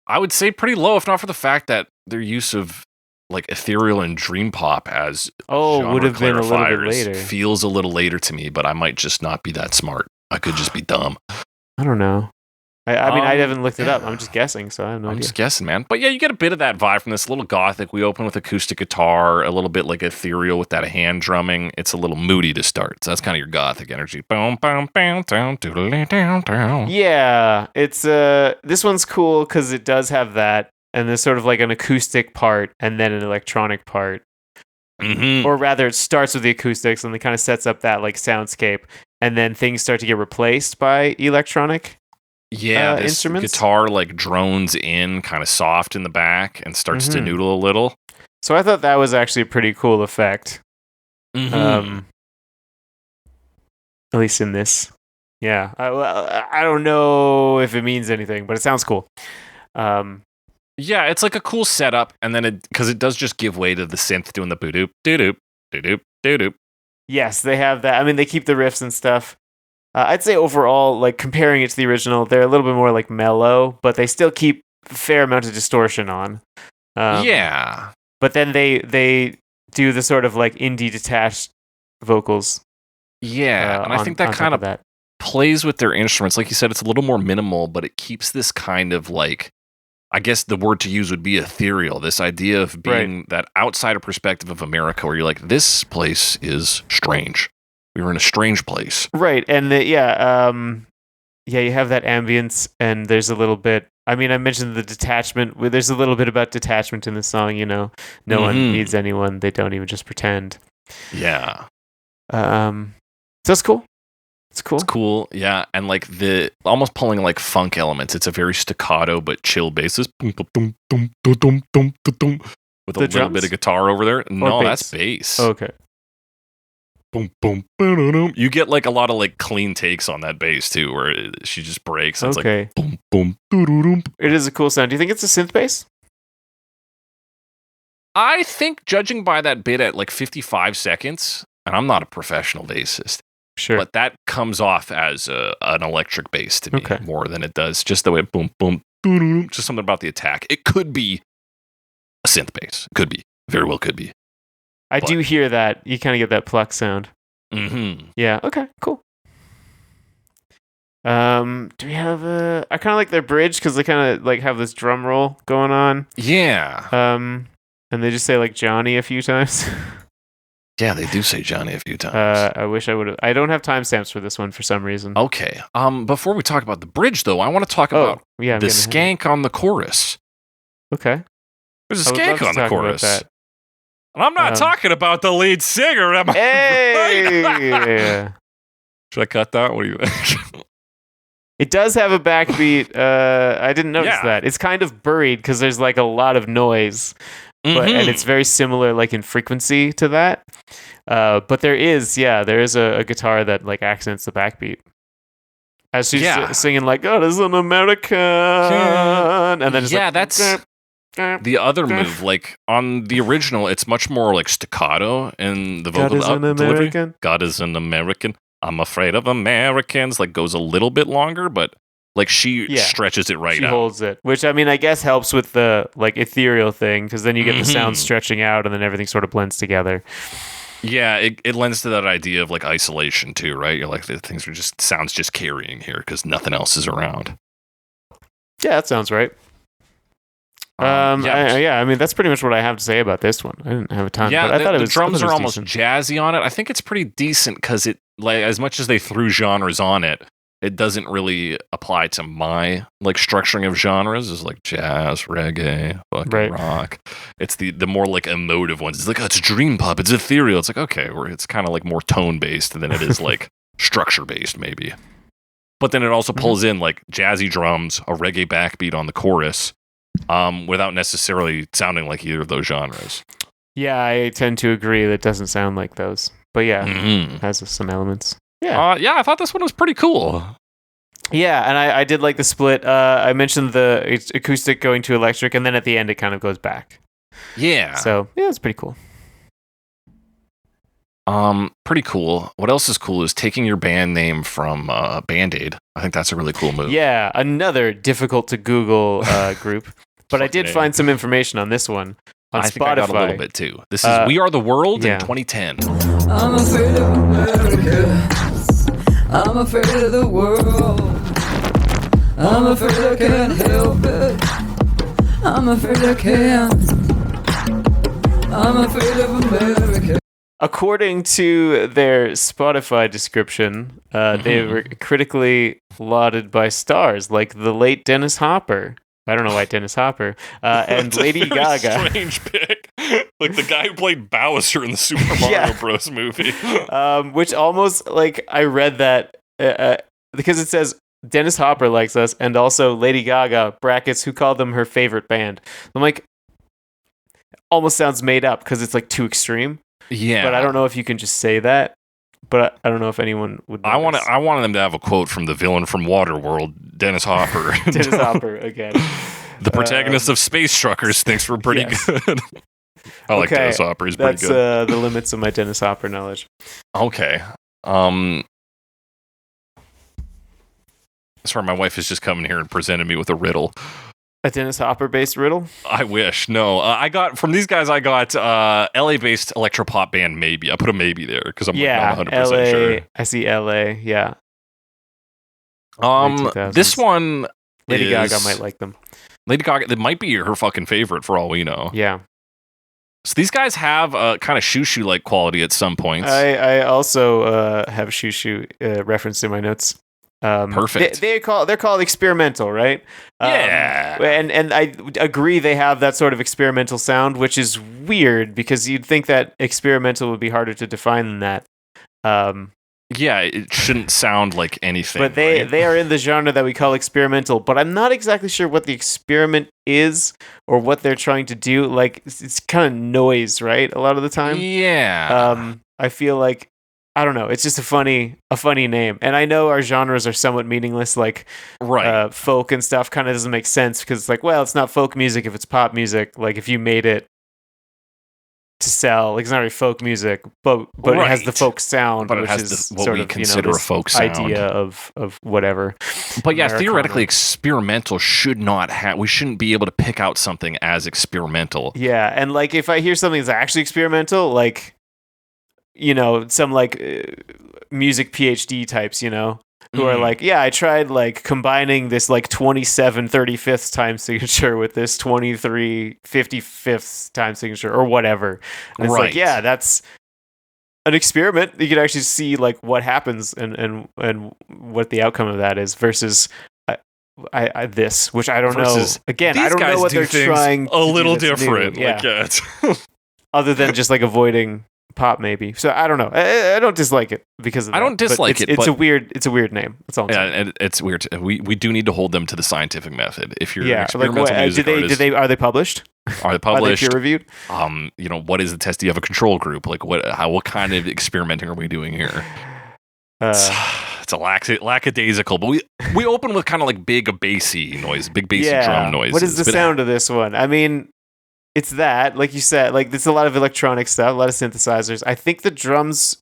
I would say pretty low, if not for the fact that their use of like ethereal and dream pop as would have been a little bit later. Feels a little later to me, but I might just not be that smart. I could just be dumb. I don't know. I mean, I haven't looked it up. I'm just guessing, so I have no idea. I'm just guessing, man. But yeah, you get a bit of that vibe from this. A little gothic. We open with acoustic guitar, a little bit like ethereal with that hand drumming. It's a little moody to start. So that's kind of your gothic energy. Boom, boom, boom, down, doodly, down, down. Yeah, it's this one's cool because it does have that. and there's sort of like an acoustic part and then an electronic part. Or rather, it starts with the acoustics and it kind of sets up that like soundscape, and then things start to get replaced by electronic this instruments. Guitar like drones in kind of soft in the back and starts to noodle a little. So I thought that was actually a pretty cool effect. At least in this. Yeah. I don't know if it means anything, but it sounds cool. Yeah, it's like a cool setup, and then because it does just give way to the synth doing the boo-doop, doo-doop, doo-doop, doo-doop. Yes, they have that. I mean, they keep the riffs and stuff. I'd say overall, like comparing it to the original, they're a little bit more like mellow, but they still keep a fair amount of distortion on. Yeah. But then they do the sort of like indie detached vocals. Yeah, and I think that kind of plays with their instruments. Like you said, it's a little more minimal, but it keeps this kind of like, I guess the word to use would be ethereal. This idea of being that outsider perspective of America where you're like, this place is strange. We were in a strange place. Right. And you have that ambience, and there's a little bit, I mean, I mentioned the detachment. There's a little bit about detachment in the song, you know. No one needs anyone. They don't even just pretend. Yeah. So it's cool. It's cool. It's cool, yeah, and like the almost pulling like funk elements. It's a very staccato but chill basis with a little bit of guitar over there. No, that's bass. Okay. Boom, boom, boom. You get like a lot of like clean takes on that bass too, where she just breaks. And it's like boom, boom, doo-doo-doo. It is a cool sound. Do you think it's a synth bass? I think, judging by that bit at like 55 seconds, and I'm not a professional bassist. Sure. But that comes off as an electric bass to me more than it does just the way boom, boom, doo-doo, just something about the attack. It could be a synth bass. Could be. Very well could be. I do hear that. You kind of get that pluck sound. Mm-hmm. Yeah. Okay. Cool. Do we have I kind of like their bridge because they kind of like have this drum roll going on. Yeah. And they just say like Johnny a few times. Yeah, they do say Johnny a few times. I wish I would have. I don't have timestamps for this one for some reason. Okay. Before we talk about the bridge, though, I want to talk about the skank on the chorus. Okay. There's a skank on the chorus. And I'm not talking about the lead singer. Am I right? Should I cut that? What do you think? It does have a backbeat. I didn't notice that. It's kind of buried because there's like a lot of noise. And it's very similar, like in frequency to that. But there is a guitar that like accents the backbeat as she's singing like "God is an American," and then it's that's the other move. Like on the original, it's much more like staccato in the vocal delivery. God is an American. I'm afraid of Americans. Like goes a little bit longer, but. Like she stretches it right out. She holds it, which I mean, I guess helps with the like ethereal thing because then you get the sound stretching out and then everything sort of blends together. Yeah, it lends to that idea of like isolation too, right? You're like the things are just sounds just carrying here because nothing else is around. Yeah, that sounds right. I mean that's pretty much what I have to say about this one. I didn't have a ton. Yeah, but I thought the drums are almost decent. jazzy on it. I think it's pretty decent because it like as much as they threw genres on it. It doesn't really apply to my like structuring of genres. It's like jazz, reggae, fucking rock. It's the more like emotive ones. It's like it's dream pop. It's ethereal. It's like okay, where it's kind of like more tone based than it is like structure based maybe. But then it also pulls in like jazzy drums, a reggae backbeat on the chorus, without necessarily sounding like either of those genres. Yeah, I tend to agree that it doesn't sound like those. But yeah, it has some elements. Yeah. I thought this one was pretty cool. Yeah, and I did like the split. I mentioned the acoustic going to electric, and then at the end it kind of goes back. Yeah. So, yeah, it's pretty cool. Pretty cool. What else is cool is taking your band name from Band-Aid. I think that's a really cool move. Yeah, another difficult to Google group. But I did find some information on this one. On Spotify. Think I got a little bit too. This is We Are the World in 2010. I'm afraid of America. I'm afraid of the world. I'm afraid I can't help it. I'm afraid I can't. I'm afraid of America. According to their Spotify description, they were critically lauded by stars like the late Dennis Hopper. I don't know why Dennis Hopper. And That's a Lady very Gaga. strange pick. Like the guy who played Bowser in the Super Mario Yeah. Bros. Movie. Which almost, like, I read that because it says Dennis Hopper likes us, and also Lady Gaga, brackets, who called them her favorite band. I'm like, almost sounds made up because it's like too extreme. Yeah. But I don't know if you can just say that. But I don't know if anyone would notice. I wanted them to have a quote from the villain from Waterworld, Dennis Hopper. Dennis Hopper again. The protagonist of Space Truckers thinks we're pretty yes. good. I like Okay, Dennis Hopper. He's pretty That's good. the limits of my Dennis Hopper knowledge. Okay. Sorry, my wife has just come in here and presented me with a riddle. A Dennis Hopper based riddle? I wish. No, I got from these guys. I got LA based electropop band. Maybe I put a maybe there because I'm not 100% LA. sure. I see LA. Yeah. This one, Lady Gaga might like them. Lady Gaga. It might be her fucking favorite for all we know. Yeah. So these guys have a kind of shoo like quality at some points. I also have shoo referenced in my notes. Perfect. They're called experimental, right? Yeah. And I agree they have that sort of experimental sound, which is weird because you'd think that experimental would be harder to define than that. Yeah, it shouldn't sound like anything. But they are in the genre that we call experimental. But I'm not exactly sure what the experiment is or what they're trying to do. Like it's kind of noise, right? A lot of the time. Yeah. I feel like, I don't know. It's just a funny name, and I know our genres are somewhat meaningless, like right. Folk and stuff. Kind of doesn't make sense because it's like, well, it's not folk music if it's pop music. Like if you made it to sell, like it's not really folk music, but right. It has the folk sound, but which it has is what sort we of consider a folk sound. Idea of whatever. But yeah, Americana. theoretically, experimental should not have. We shouldn't be able to pick out something as experimental. Yeah, and like if I hear something that's actually experimental, like, you know, some like music PhD types, you know, who are like, yeah, I tried like combining this like 27 35th time signature with this 23 55th time signature or whatever. And it's right. like, yeah, that's an experiment. You can actually see like what happens and what the outcome of that is versus I this, which I don't know. Again, I don't know what they're trying a little different. Yeah. Like, other than just like avoiding pop, maybe. So I don't know. I don't dislike it because of that. I don't dislike it. It's a weird name. That's all. Yeah, and it's weird. We do need to hold them to the scientific method. If you're an like experimental music artist, are they published? Are they published? Are they peer reviewed? You know, what is the test? Do you have a control group? Like what kind of experimenting are we doing here? It's a lackadaisical, but we open with kind of like big bassy noise, big bassy drum noises. What is the sound of this one? I mean, it's that, like you said, like there's a lot of electronic stuff, a lot of synthesizers. I think the drums,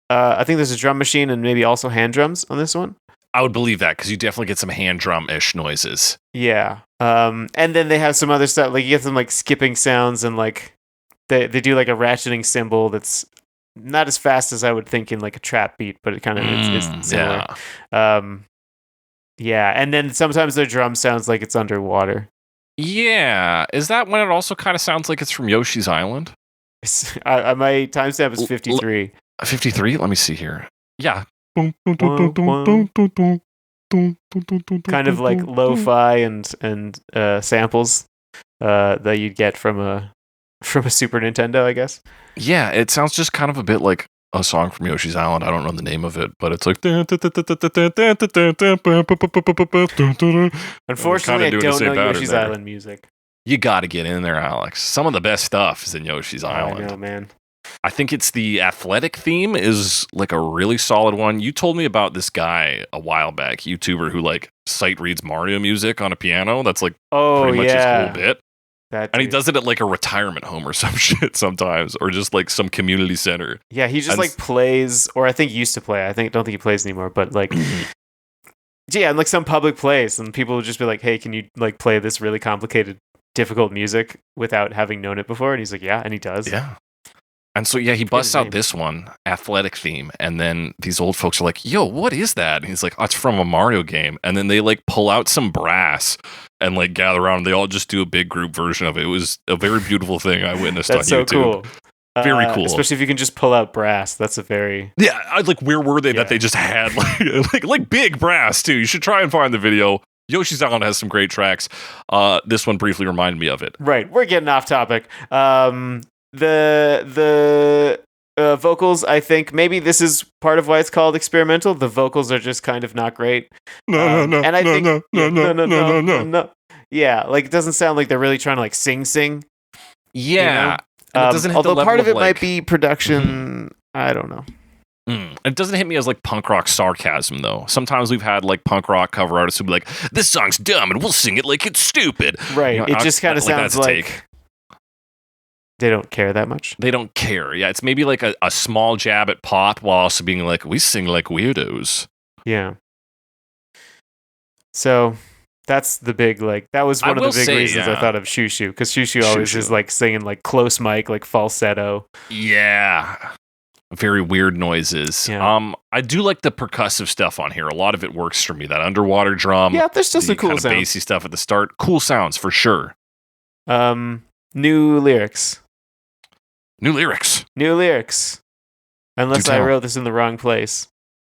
I think there's a drum machine and maybe also hand drums on this one. I would believe that because you definitely get some hand drum-ish noises. Yeah. And then they have some other stuff, like you get some like skipping sounds and like they do like a ratcheting cymbal that's not as fast as I would think in like a trap beat, but it kind of is similar. Yeah. And then sometimes their drum sounds like it's underwater. Yeah. Is that when it also kind of sounds like it's from Yoshi's Island? My timestamp is 53. 53? Let me see here. Yeah. Kind of like lo-fi and samples that you'd get from a Super Nintendo, I guess. Yeah, it sounds just kind of a bit like a song from Yoshi's Island. I don't know the name of it, but it's like. Unfortunately, I don't know Yoshi's Island music. You got to get in there, Alex. Some of the best stuff is in Yoshi's Island. I know, man. I think it's the athletic theme is like a really solid one. You told me about this guy a while back, YouTuber who like sight reads Mario music on a piano. That's like pretty much his whole bit. And he does it at like a retirement home or some shit sometimes, or just like some community center. Yeah, he just like plays, or I think used to play. Don't think he plays anymore, but like, yeah, and like some public place, and people would just be like, "Hey, can you like play this really complicated, difficult music without having known it before?" And he's like, "Yeah," and he does. Yeah. And so, yeah, he busts out this one, athletic theme. And then these old folks are like, yo, what is that? And he's like, oh, it's from a Mario game. And then they like pull out some brass and like gather around. And they all just do a big group version of it. It was a very beautiful thing I witnessed on YouTube. That's so cool. Very cool. Especially if you can just pull out brass. That's a very... Yeah, like where were they that they just had like big brass too? You should try and find the video. Yoshi's Island has some great tracks. This one briefly reminded me of it. Right, we're getting off topic. The vocals, I think maybe this is part of why it's called experimental. The vocals are just kind of not great. No. Yeah, like it doesn't sound like they're really trying to like sing. Yeah. And it doesn't hit the although level part of it like, might be production. I don't know. It doesn't hit me as like punk rock sarcasm though. Sometimes we've had like punk rock cover artists who be like, "This song's dumb and we'll sing it like it's stupid." Right. You know, It just kind of sounds that's a like take. they don't care that much. They don't care. Yeah, it's maybe like a small jab at pop while also being like, we sing like weirdos. Yeah. So that's the big, like, that was one of the big reasons I thought of Shushu, because Shushu always is like singing like close mic, like falsetto. Yeah. Very weird noises. Yeah. I do like the percussive stuff on here. A lot of it works for me. That underwater drum. Yeah, there's still the some cool kind of sounds. bassy stuff at the start. Cool sounds for sure. New lyrics. New lyrics. Unless Do I tell. wrote this in the wrong place.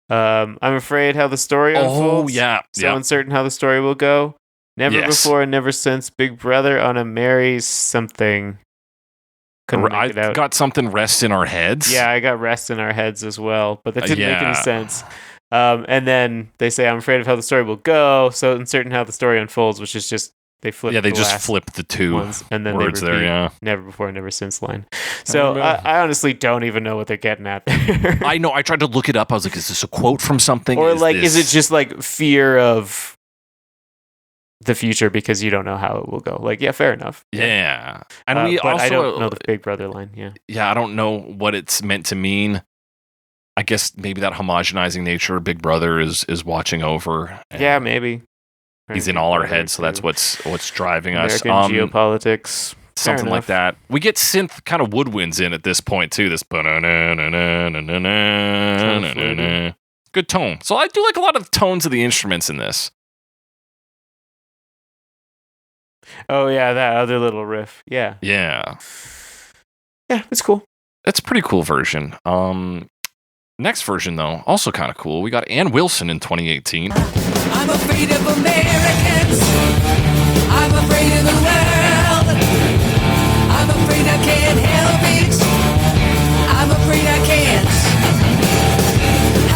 I'm afraid how the story unfolds. Oh, yeah. So uncertain how the story will go. Never Yes. before and never since. Big Brother on a merry something. Couldn't make it I out. got something rest in our heads. Yeah, I got rest in our heads as well, but that didn't make any yeah. sense. And then they say, I'm afraid of how the story will go. So uncertain how the story unfolds, which is just, they flip Yeah, they the just last flipped the two ones, and then words they there, repeat yeah. never before, never since line. So know. I honestly don't even know what they're getting at there. I know. I tried to look it up. I was like, is this a quote from something? Or like, is it this- just like fear of the future because you don't know how it will go? Like, yeah, fair enough. Yeah. And But also, I don't know the Big Brother line. Yeah. yeah, I don't know what it's meant to mean. I guess maybe that homogenizing nature of Big Brother is watching over. and Yeah, maybe. He's in all our heads, so that's what's driving us. American geopolitics. Fair Something like enough. that. We get synth kind of woodwinds in at this point too. This good tone. So I do like a lot of the tones of the instruments in this. Oh yeah, that other little riff. Yeah. Yeah. Yeah, it's cool. That's a pretty cool version. Next version though, also kind of cool. We got Ann Wilson in 2018. I'm afraid of Americans. I'm afraid of the world. I'm afraid I can't help it. I'm afraid I can't.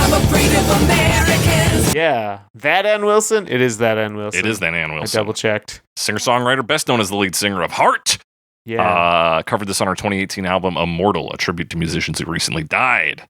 I'm afraid of Americans. Yeah. That Ann Wilson? It is that Ann Wilson. It is that Ann I Wilson. double checked. Singer-songwriter, best known as the lead singer of Heart. Yeah. Covered this on her 2018 album Immortal, a tribute to musicians who recently died.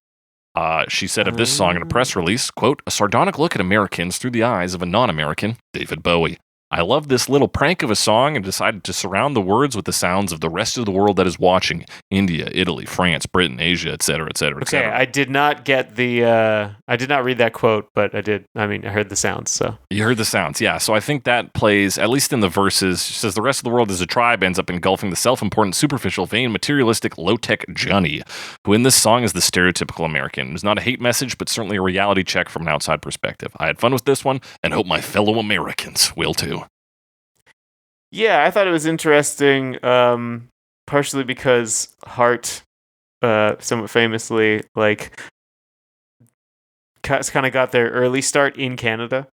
She said of this song in a press release, quote, a sardonic look at Americans through the eyes of a non-American, David Bowie. I love this little prank of a song and decided to surround the words with the sounds of the rest of the world that is watching. India, Italy, France, Britain, Asia, etc., etc., Okay, etc. I did not get the I did not read that quote, but I heard the sounds, so. You heard the sounds, yeah. So I think that plays, at least in the verses, she says the rest of the world as a tribe ends up engulfing the self-important, superficial, vain, materialistic, low-tech Johnny, who in this song is the stereotypical American. It's not a hate message, but certainly a reality check from an outside perspective. I had fun with this one, and hope my fellow Americans will too. Yeah, I thought it was interesting, partially because Heart, somewhat famously, like, kind of got their early start in Canada.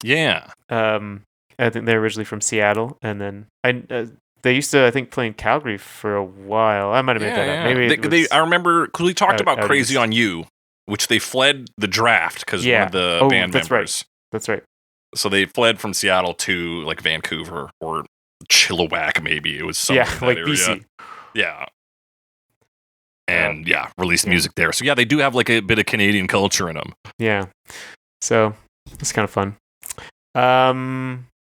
Yeah. I think they're originally from Seattle, and then they used to, I think, play in Calgary for a while. I might have made that up. Maybe it was I remember, because we talked about out Crazy east. on You, which they fled the draft because one Yeah. of the Oh, band that's right. members. That's right. So they fled from Seattle to like Vancouver or Chilliwack, maybe. It was somewhere Yeah, in that like area. BC. Yeah. And released music there. So yeah, they do have like a bit of Canadian culture in them. Yeah. So it's kind of fun.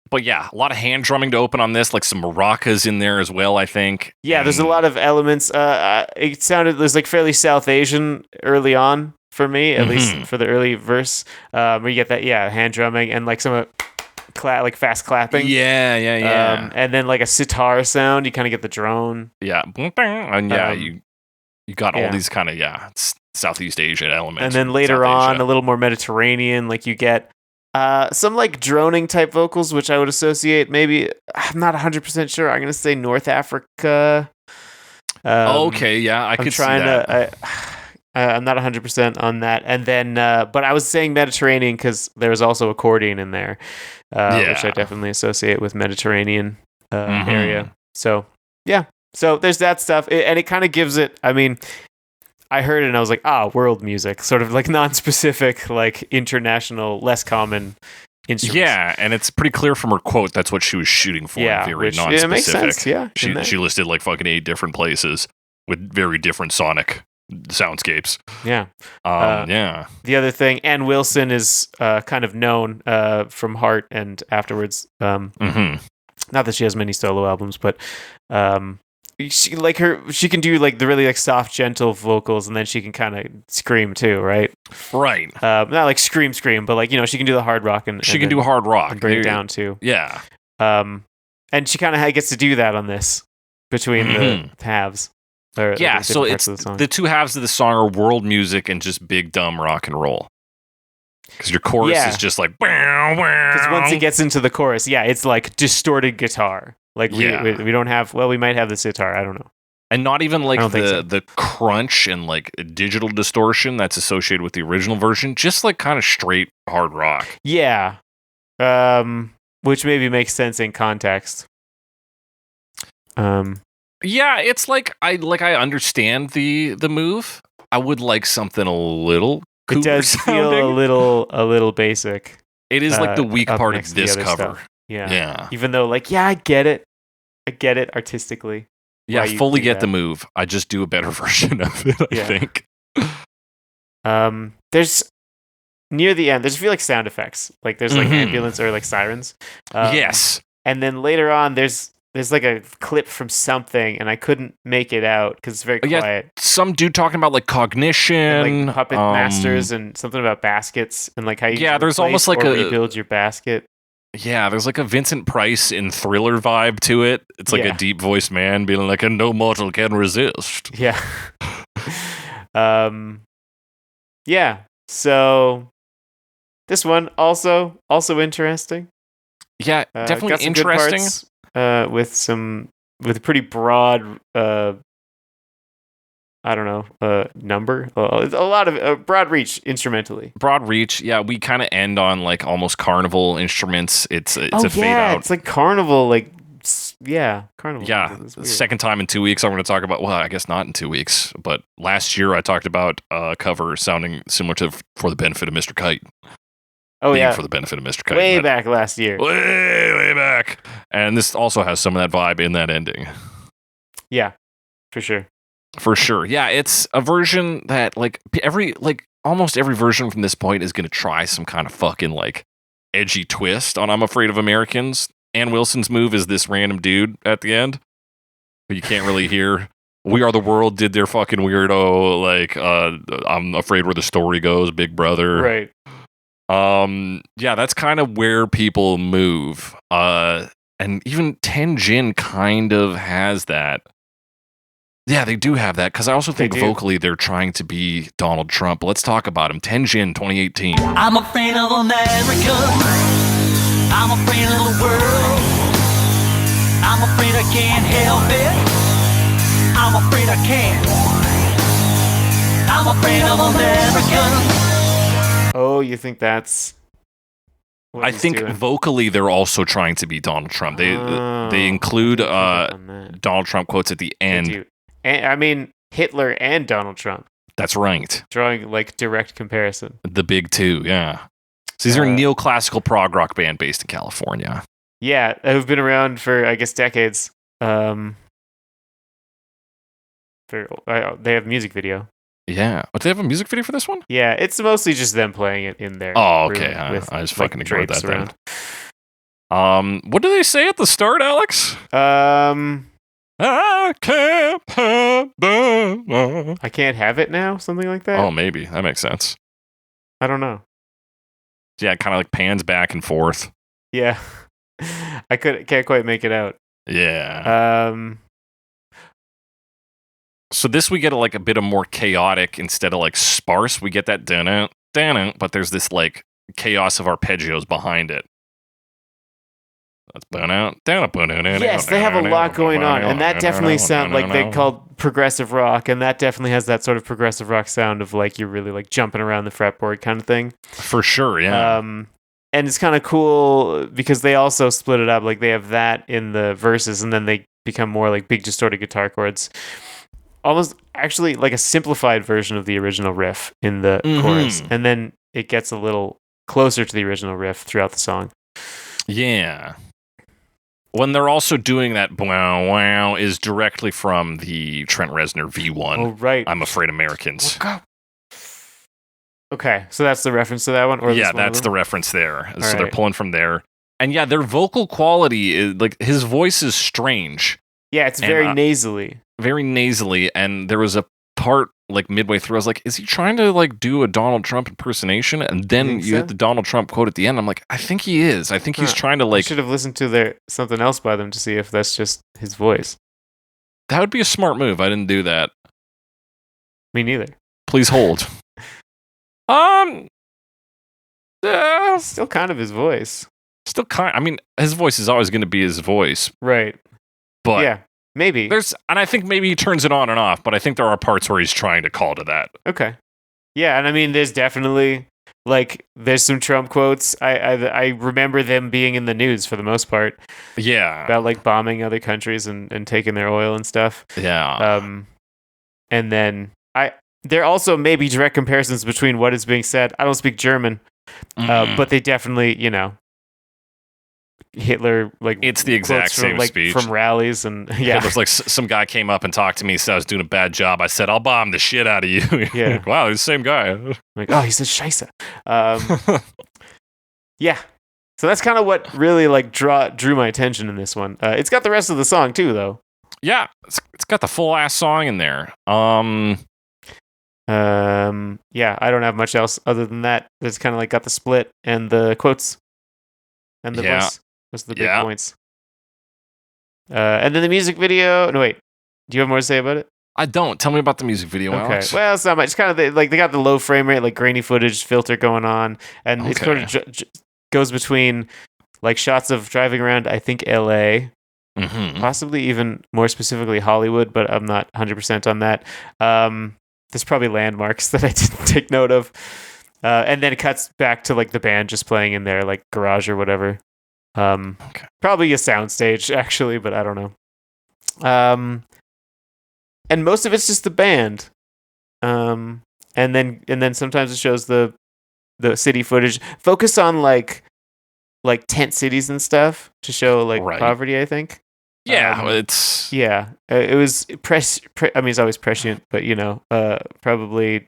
But yeah, a lot of hand drumming to open on this, like some maracas in there as well, I think. Yeah, there's a And- lot of elements. It sounded like fairly South Asian early on for me, at least for the early verse. Where you get that, hand drumming and like some like fast clapping. Yeah. And then like a sitar sound. You kind of get the drone. Yeah. And you got all yeah. these kind of, Southeast Asian elements. And then later South on, Asia. a little more Mediterranean. Like you get some like droning type vocals, which I would associate maybe, I'm not 100% sure. I'm going to say North Africa. Okay, yeah, I I'm could trying see that. I'm not 100% on that. And then, but I was saying Mediterranean because there was also accordion in there, which I definitely associate with Mediterranean area. So, yeah. So there's that stuff. And it kind of gives it, I mean, I heard it and I was like, world music, sort of like non-specific, like international, less common instruments. Yeah, and it's pretty clear from her quote that's what she was shooting for. Yeah, very which, non-specific. it makes sense. Yeah, she listed like fucking 8 different places with very different sonic soundscapes. Yeah. Yeah. The other thing, Ann Wilson is kind of known from Heart and afterwards. Not that she has many solo albums, but she can do like the really like soft, gentle vocals, and then she can kind of scream too, right? Right. Not like scream, but like she can do the hard rock and she can do hard rock and bring it down too. Yeah. And she kind of gets to do that on this between the halves. Yeah, so it's the two halves of the song are world music and just big dumb rock and roll. Because your chorus is just like because once it gets into the chorus, it's like distorted guitar. Like we don't have we might have the sitar, I don't know. And not even like the crunch and like digital distortion that's associated with the original version, just like kind of straight hard rock. Yeah. Which maybe makes sense in context. Yeah, it's like I understand the move. I would like something a little cooler. It does feel a little basic. It is like the weak part of this cover. Stuff. Yeah. Even though like I get it artistically. Yeah, I fully get the move. I just do a better version of it, I think. There's near the end, there's a few like sound effects. Like there's like ambulance or like sirens. Yes. And then later on there's like a clip from something, and I couldn't make it out because it's very quiet. Some dude talking about like cognition, and, like puppet masters, and something about baskets, and like how you there's almost like rebuild your basket. Yeah, there's like a Vincent Price in Thriller vibe to it. It's like a deep voiced man being like, "And no mortal can resist." Yeah. Yeah. So this one also interesting. Yeah, definitely interesting. With a pretty broad I don't know, number. A lot of broad reach instrumentally. Broad reach, yeah. We kind of end on like almost carnival instruments. It's a fade out. It's like carnival, like carnival. Yeah, second time in 2 weeks I'm going to talk about. Well, I guess not in 2 weeks, but last year I talked about a cover sounding similar to "For the Benefit of Mr. Kite." Oh yeah, For the Benefit of Mr. Kite. Way back last year. Way back, and this also has some of that vibe in that ending. Yeah, for sure. For sure. Yeah, it's a version that almost every version from this point is going to try some kind of fucking like edgy twist on "I'm Afraid of Americans." Ann Wilson's move is this random dude at the end who you can't really hear. We Are the World did their fucking weirdo like I'm afraid where the story goes, Big Brother. Right. Yeah, that's kind of where people move. And even 10 Jinn kind of has that. Yeah, they do have that, because I also think vocally they're trying to be Donald Trump. Let's talk about him. 10 Jinn, 2018. I'm afraid of America. I'm afraid of the world. I'm afraid I can't help it. I'm afraid I can't. I'm afraid of America. Oh, you think that's... I think vocally they're also trying to be Donald Trump. They include Donald Trump quotes at the end. I mean, Hitler and Donald Trump. That's right. Drawing like direct comparison. The big two, yeah. So these are a neoclassical prog rock band based in California. Yeah, who've been around for, I guess, decades. They have music video. Yeah. But do they have a music video for this one? Yeah, it's mostly just them playing it in there. Oh, okay. I just fucking ignored that then. What do they say at the start, Alex? I can't have them. I can't have it now? Something like that? Oh, maybe. That makes sense. I don't know. Yeah, it kind of like pans back and forth. Yeah. I can't quite make it out. Yeah. So this we get like a bit of more chaotic instead of like sparse. We get that dun but there's this like chaos of arpeggios behind it. That's yes, they have a lot going on, and that definitely sounds like they called progressive rock, and that definitely has that sort of progressive rock sound of like you're really like jumping around the fretboard kind of thing. For sure, yeah. And it's kind of cool because they also split it up. Like they have that in the verses, and then they become more like big distorted guitar chords. Almost actually like a simplified version of the original riff in the chorus, and then it gets a little closer to the original riff throughout the song. Yeah. When they're also doing that wow wow is directly from the Trent Reznor V1. Oh, right. I'm Afraid Americans. Okay, so that's the reference to that one? Or yeah, that's the reference there. All so right. they're pulling from there. And yeah, their vocal quality is like his voice is strange. Yeah, it's very nasally. Very nasally. And there was a part like midway through, I was like, is he trying to like do a Donald Trump impersonation? And then you hit the Donald Trump quote at the end. I'm like, I think he is. I think he's trying to like. I should have listened to something else by them to see if that's just his voice. That would be a smart move. I didn't do that. Me neither. Please hold. Still kind of his voice. Still kind. I mean, his voice is always going to be his voice, right? But yeah, maybe and I think maybe he turns it on and off. But I think there are parts where he's trying to call to that. Okay. Yeah, and I mean, there's definitely like there's some Trump quotes. I remember them being in the news for the most part. Yeah, about like bombing other countries and taking their oil and stuff. Yeah. And then there also may be direct comparisons between what is being said. I don't speak German, but they definitely, Hitler, like, it's the exact same speech from rallies, and yeah, it was like some guy came up and talked to me, said I was doing a bad job. I said, I'll bomb the shit out of you. Yeah. Like, wow, he's the same guy. I'm like, oh, he says Scheisse. Yeah. So that's kind of what really like drew my attention in this one. It's got the rest of the song too, though. Yeah, it's got the full ass song in there. Yeah, I don't have much else other than that. It's kind of like got the split and the quotes and the voice. Those are the big points. And then the music video. No, wait. Do you have more to say about it? I don't. Tell me about the music video, okay. Alex. Well, it's not much. It's kind of they got the low frame rate, like grainy footage filter going on, and it sort of goes between like shots of driving around, I think, L.A., possibly even more specifically Hollywood, but I'm not 100% on that. There's probably landmarks that I didn't take note of. And then it cuts back to like the band just playing in their like garage or whatever. Probably a soundstage actually, but I don't know. And most of it's just the band. And then sometimes it shows the city footage. Focus on like tent cities and stuff to show like poverty, I think. Yeah, it was I mean, it's always prescient, but probably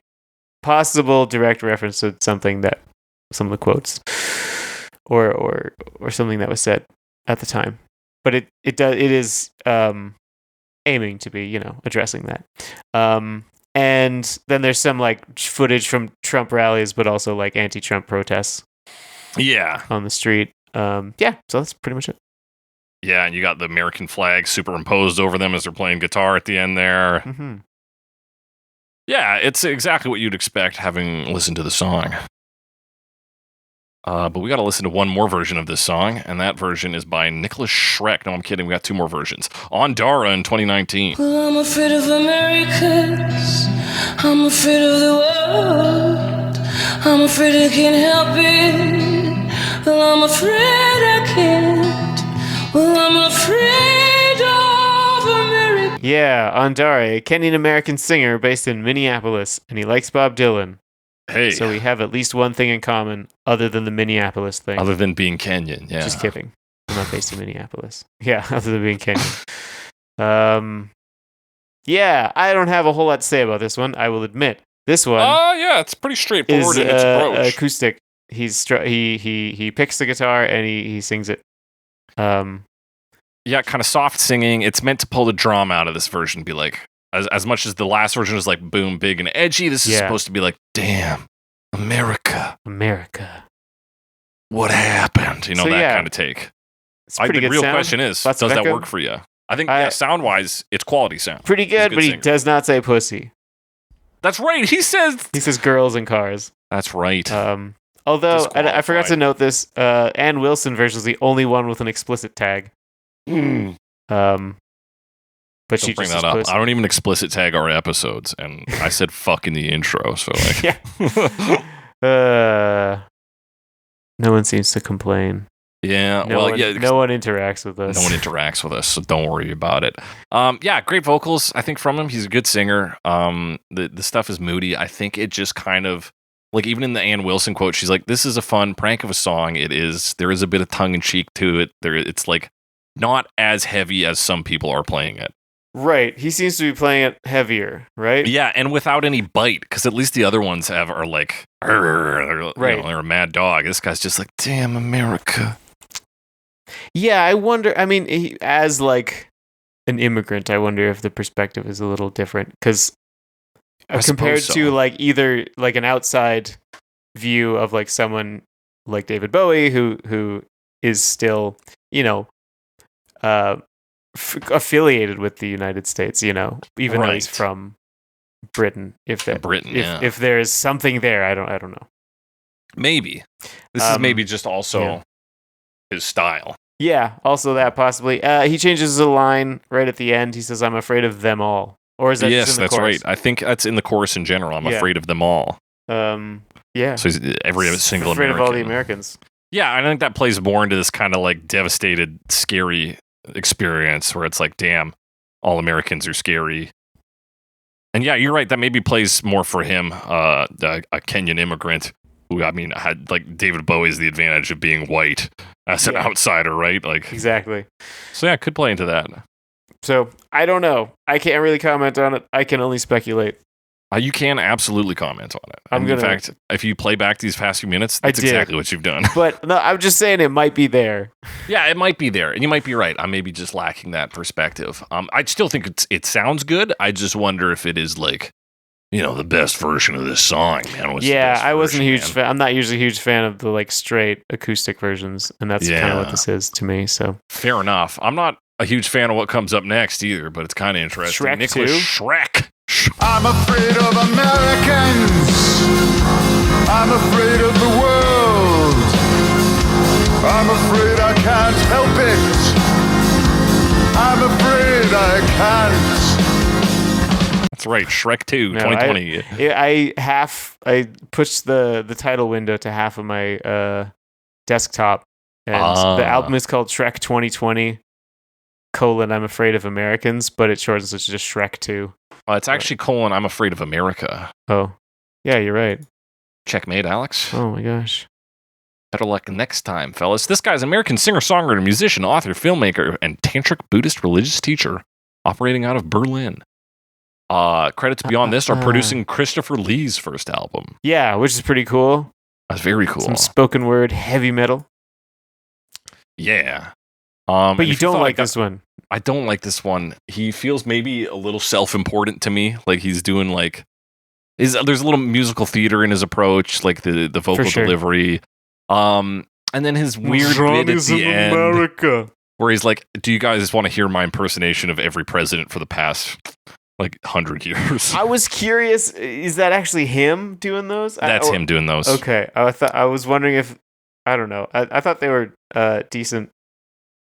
possible direct reference to something that some of the quotes or something that was said at the time. But it is aiming to be addressing that. And then there's some like footage from Trump rallies, but also like anti-Trump protests. Yeah, on the street. So that's pretty much it. Yeah, and you got the American flag superimposed over them as they're playing guitar at the end there. Mm-hmm. Yeah, it's exactly what you'd expect having listened to the song. But we got to listen to one more version of this song, and that version is by Nikolas Schreck. No, I'm kidding. We got two more versions. Ondara in 2019. Well, I'm afraid of Americans. I'm afraid of the world. I'm afraid I can't help it. Well, I'm afraid I can't. Well, I'm afraid of America. Yeah, Ondara, a Kenyan-American singer based in Minneapolis, and he likes Bob Dylan. Hey. So we have at least one thing in common other than the Minneapolis thing. Other than being Kenyan, yeah. Just kidding. I'm not based in Minneapolis. Yeah, other than being Kenyan. Yeah, I don't have a whole lot to say about this one, I will admit. This one yeah, it's pretty straightforward in its approach. Acoustic. He picks the guitar and he sings it. Yeah, kind of soft singing. It's meant to pull the drama out of this version, be like, as much as the last version was like boom, big and edgy, this is supposed to be like, damn, America. What happened? That kind of take. It's pretty good the real sound. question is, Lots does of that echo. work for you? I think sound-wise, it's quality sound. Pretty good, but he does not say pussy. That's right. He says girls and cars. That's right. Although I forgot to Disqualified. note this, Ann Wilson version is the only one with an explicit tag. But she Don't bring just that up. pussy. I don't even explicit tag our episodes, and I said fuck in the intro. So like, Yeah. No one seems to complain. yeah. No one interacts with us. No one interacts with us, so don't worry about it. Yeah, great vocals, I think, from him. He's a good singer. The stuff is moody. I think it just kind of like even in the Ann Wilson quote, she's like, "This is a fun prank of a song. It is. There is a bit of tongue in cheek to it. It's like not as heavy as some people are playing it. Right. He seems to be playing it heavier, right? Yeah, and without any bite, because at least the other ones are like, right? They're a mad dog. This guy's just like, damn America. Yeah, I wonder. I mean, as like an immigrant, I wonder if the perspective is a little different because compared suppose so. to like either like an outside view of like someone like David Bowie who is still affiliated with the United States, even though he's Right. from Britain. If there is something there, I don't know. Maybe this is maybe just also his style. Yeah, also that possibly. He changes the line right at the end. He says, "I'm afraid of them all." Or is that Yes, just in the that's chorus? right. I think that's in the chorus in general. I'm afraid of them all. Yeah. So he's every single afraid American. of all the Americans. Yeah, I think that plays more into this kind of like devastated, scary experience where it's like, damn, all Americans are scary. And yeah, you're right. That maybe plays more for him, a Kenyan immigrant who, I mean, had like David Bowie's the advantage of being white as an outsider, right? Like Exactly. So yeah, it could play into that. So I don't know. I can't really comment on it. I can only speculate. You can absolutely comment on it. In fact, if you play back these past few minutes, that's exactly what you've done. But no, I'm just saying it might be there. Yeah, it might be there, and you might be right. I'm maybe just lacking that perspective. I still think it sounds good. I just wonder if it is like, the best version of this song, man. I wasn't a huge fan. I'm not usually a huge fan of the like straight acoustic versions, and that's kind of what this is to me. So fair enough. I'm not a huge fan of what comes up next either, but it's kind of interesting. Schreck Nikolas 2? Schreck. I'm afraid of Americans. I'm afraid of the world. I'm afraid I can't help it. I'm afraid I can't. That's right, Schreck 2, 2020. I pushed the title window to half of my desktop, and the album is called Schreck 2020. I'm afraid of Americans, but it shortens it to just Schreck 2. It's actually : I'm afraid of America. Oh, yeah, you're right. Checkmate, Alex. Oh my gosh. Better luck next time, fellas. This guy's an American singer, songwriter, musician, author, filmmaker, and tantric Buddhist religious teacher operating out of Berlin. Credits beyond this are producing Christopher Lee's first album. Yeah, which is pretty cool. That's very cool. Some spoken word heavy metal. Yeah. But you don't like this one. I don't like this one. He feels maybe a little self-important to me. Like he's doing there's a little musical theater in his approach, like the vocal delivery. And then his weird bit at the end where he's like, do you guys want to hear my impersonation of every president for the past 100 years? I was curious, is that actually him doing those? That's him doing those. Okay. I was wondering if, I don't know. I thought they were decent.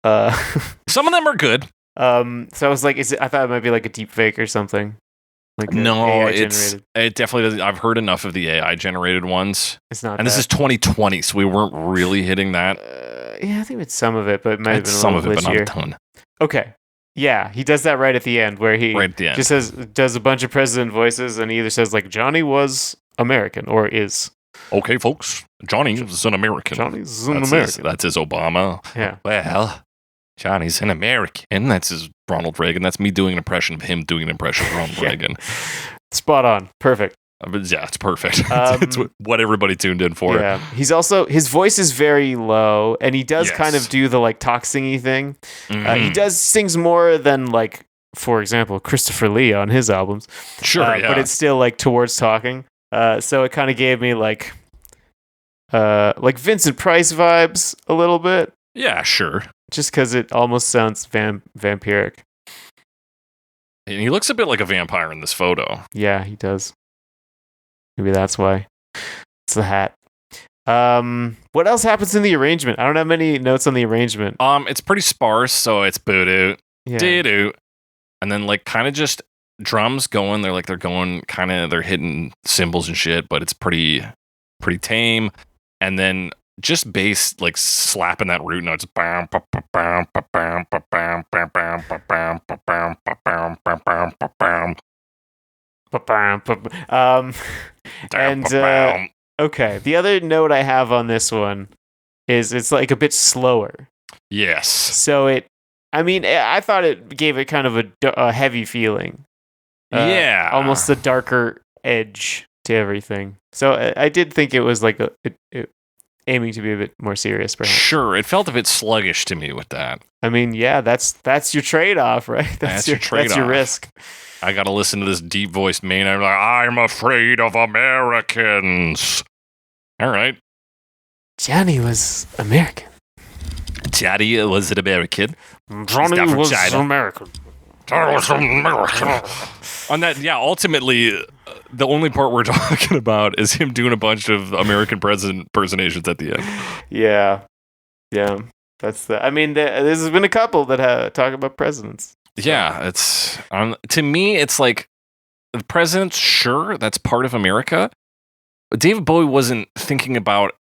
Some of them are good. So I was like, I thought it might be like a deep fake or something. No, it definitely doesn't. I've heard enough of the AI generated ones. It's not. And this is 2020, so we weren't really hitting that. Yeah, I think it's some of it, but it might have been some of it, glitchier. but not a ton. Okay. Yeah, he does that right at the end, where he just does a bunch of president voices, and he either says like Johnny was American or is. Okay, folks, Johnny was an American. Johnny's an American. That's his Obama. Yeah. Well, Johnny's an American. That's his Ronald Reagan. That's me doing an impression of him doing an impression of Ronald Reagan. Spot on. Perfect. Yeah, it's perfect. It's what everybody tuned in for. Yeah. He's also, his voice is very low, and he does kind of do the talk singy thing. He sings more than for example, Christopher Lee on his albums. Sure, but it's still towards talking. So it kind of gave me like Vincent Price vibes a little bit. Yeah, sure. Just because it almost sounds vampiric. And he looks a bit like a vampire in this photo. Yeah, he does. Maybe that's why. It's the hat. What else happens in the arrangement? I don't have many notes on the arrangement. It's pretty sparse, so it's boo-doo, Yeah. doo-doo, and then like kind of just drums going. They're going kind of, they're hitting cymbals and shit, but it's pretty tame. And then just bass like slapping that root note. Okay. The other note I have on this one is it's like a bit slower. Yes. So I thought it gave it kind of a heavy feeling. Yeah. Almost a darker edge to everything. So I did think it was like aiming to be a bit more serious, perhaps. Sure. It felt a bit sluggish to me with that. I mean, yeah, that's your trade-off, right? That's your trade-off. That's your risk. I got to listen to this deep-voiced man. I'm like, I'm afraid of Americans. All right. Johnny was American. Johnny was an American. Johnny was American. On that, yeah, ultimately, the only part we're talking about is him doing a bunch of American president impersonations at the end. Yeah. That's I mean, there's been a couple that talk about presidents. Yeah, it's to me, it's like the presidents. Sure, that's part of America. But David Bowie wasn't thinking about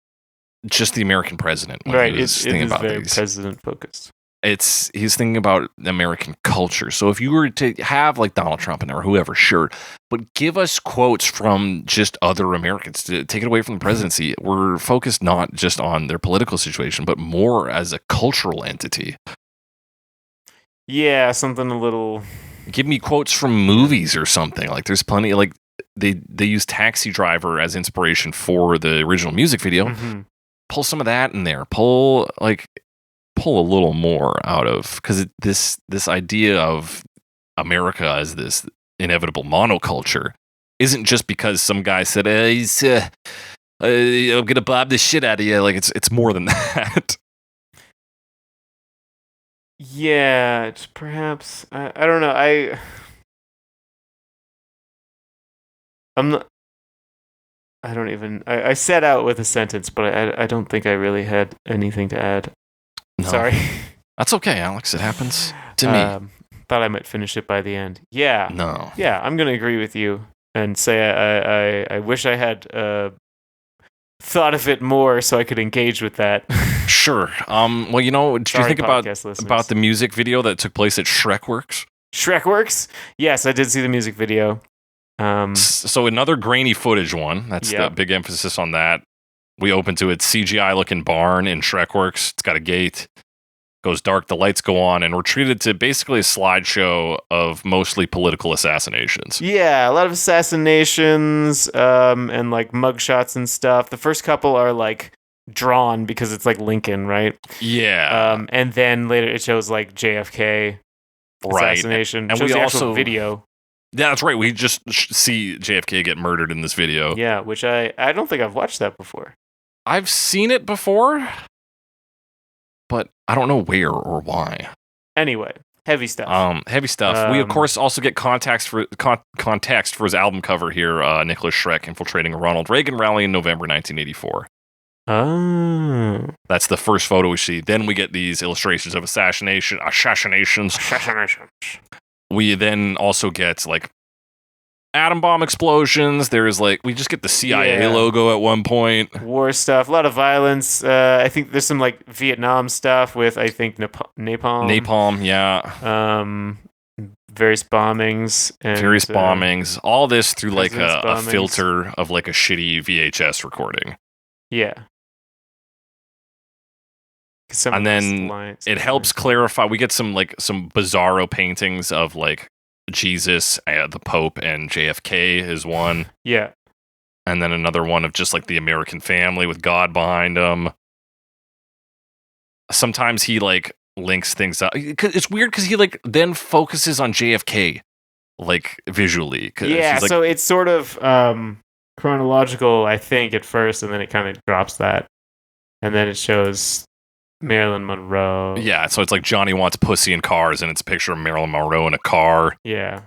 just the American president. When Right, he was thinking about very these. president focused. He's thinking about American culture. So if you were to have like Donald Trump in there or whoever, sure, but give us quotes from just other Americans to take it away from the presidency. We're focused not just on their political situation, but more as a cultural entity. Yeah, something a little. Give me quotes from movies or something. Like there's plenty. Like they use Taxi Driver as inspiration for the original music video. Mhm. Pull some of that in there. Pull a little more out of, because this idea of America as this inevitable monoculture isn't just because some guy said I'm gonna bob the shit out of you. Like it's more than that. Yeah, it's perhaps. I don't know. I'm not. I don't even. I set out with a sentence, but I don't think I really had anything to add. No. Sorry. That's okay, Alex. It happens to me. Thought I might finish it by the end. Yeah. No. Yeah, I'm gonna agree with you and say I wish I had thought of it more so I could engage with that. Sure. Well, did you think about the music video that took place at Shreckworks? Shreckworks? Yes, I did see the music video. So another grainy footage one. That's the big emphasis on that. We open to it, CGI looking barn in Shreckworks. It's got a gate. Goes dark, the lights go on, and we're treated to basically a slideshow of mostly political assassinations. Yeah, a lot of assassinations, and like mugshots and stuff. The first couple are like drawn because it's like Lincoln, right? Yeah. And then later it shows like JFK assassination. And shows we the actual also video. Yeah, that's right. We just see JFK get murdered in this video. Yeah, which I don't think I've watched that before. I've seen it before, but I don't know where or why. Anyway, heavy stuff. Heavy stuff. We of course also get context for his album cover here. Nikolas Schreck infiltrating a Ronald Reagan rally in November 1984. Oh, that's the first photo we see. Then we get these illustrations of assassinations. We then also get like atom bomb explosions. There's like, we just get the CIA logo at one point. War stuff, a lot of violence. I think there's some like Vietnam stuff with, I think, napalm. Napalm, yeah. Various bombings. All this through like a filter of like a shitty VHS recording. Yeah. And then it helps clarify. We get some bizarro paintings of like Jesus, the Pope, and JFK is one. Yeah. And then another one of just like the American family with God behind them. Sometimes he like links things up. It's weird because he like then focuses on JFK like visually. Yeah, so it's sort of chronological, I think, at first, and then it kind of drops that. And then it shows Marilyn Monroe. Yeah, so it's like Johnny wants pussy in cars, and it's a picture of Marilyn Monroe in a car. Yeah.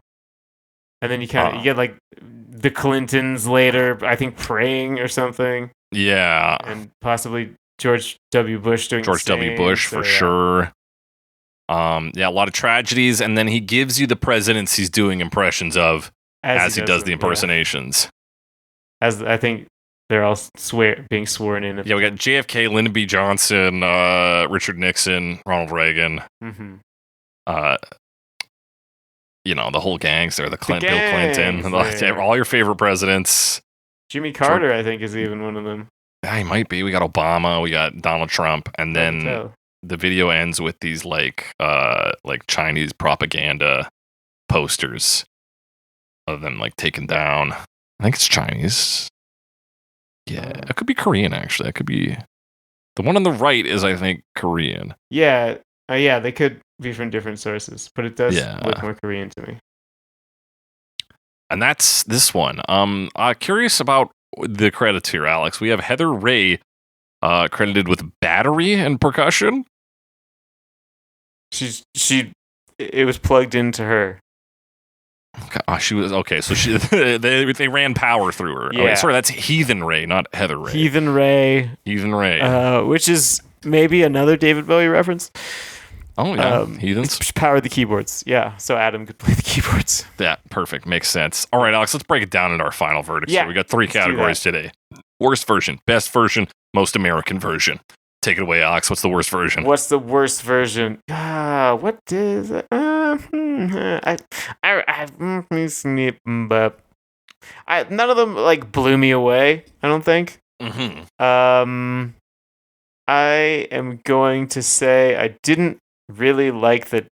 And then you get like the Clintons later, I think, praying or something. Yeah. and possibly George W. Bush doing George the W. same, Bush so, for yeah. sure. Yeah, a lot of tragedies, and then he gives you the presidents he's doing impressions of as he does the them, impersonations. yeah. As I think they're all being sworn in. Yeah, we got JFK, Lyndon B. Johnson, Richard Nixon, Ronald Reagan. Mm-hmm. The whole gangs there. Bill gangs Clinton, there. all your favorite presidents. Jimmy Carter, I think, is even one of them. Yeah, he might be. We got Obama, we got Donald Trump, and then the video ends with these like Chinese propaganda posters of them like taken down. I think it's Chinese. Yeah, it could be Korean actually. It could be the one on the right is I think Korean. Yeah, they could be from different sources, but it does look more Korean to me. And that's this one. Curious about the credits here, Alex. We have Heather Ray credited with battery and percussion. It was plugged into her. She was okay. So they ran power through her. Yeah. Okay, sorry, that's Heathen Ray, not Heather Ray. Heathen Ray, which is maybe another David Bowie reference. Oh yeah, Heathens powered the keyboards. Yeah, so Adam could play the keyboards. Yeah, perfect. Makes sense. All right, Alex, let's break it down into our final verdict. Yeah, so we got 3 categories today: worst version, best version, most American version. Take it away, Alex. What's the worst version? What's the worst version? What is it? None of them like blew me away. I don't think. Mm-hmm. I am going to say I didn't really like the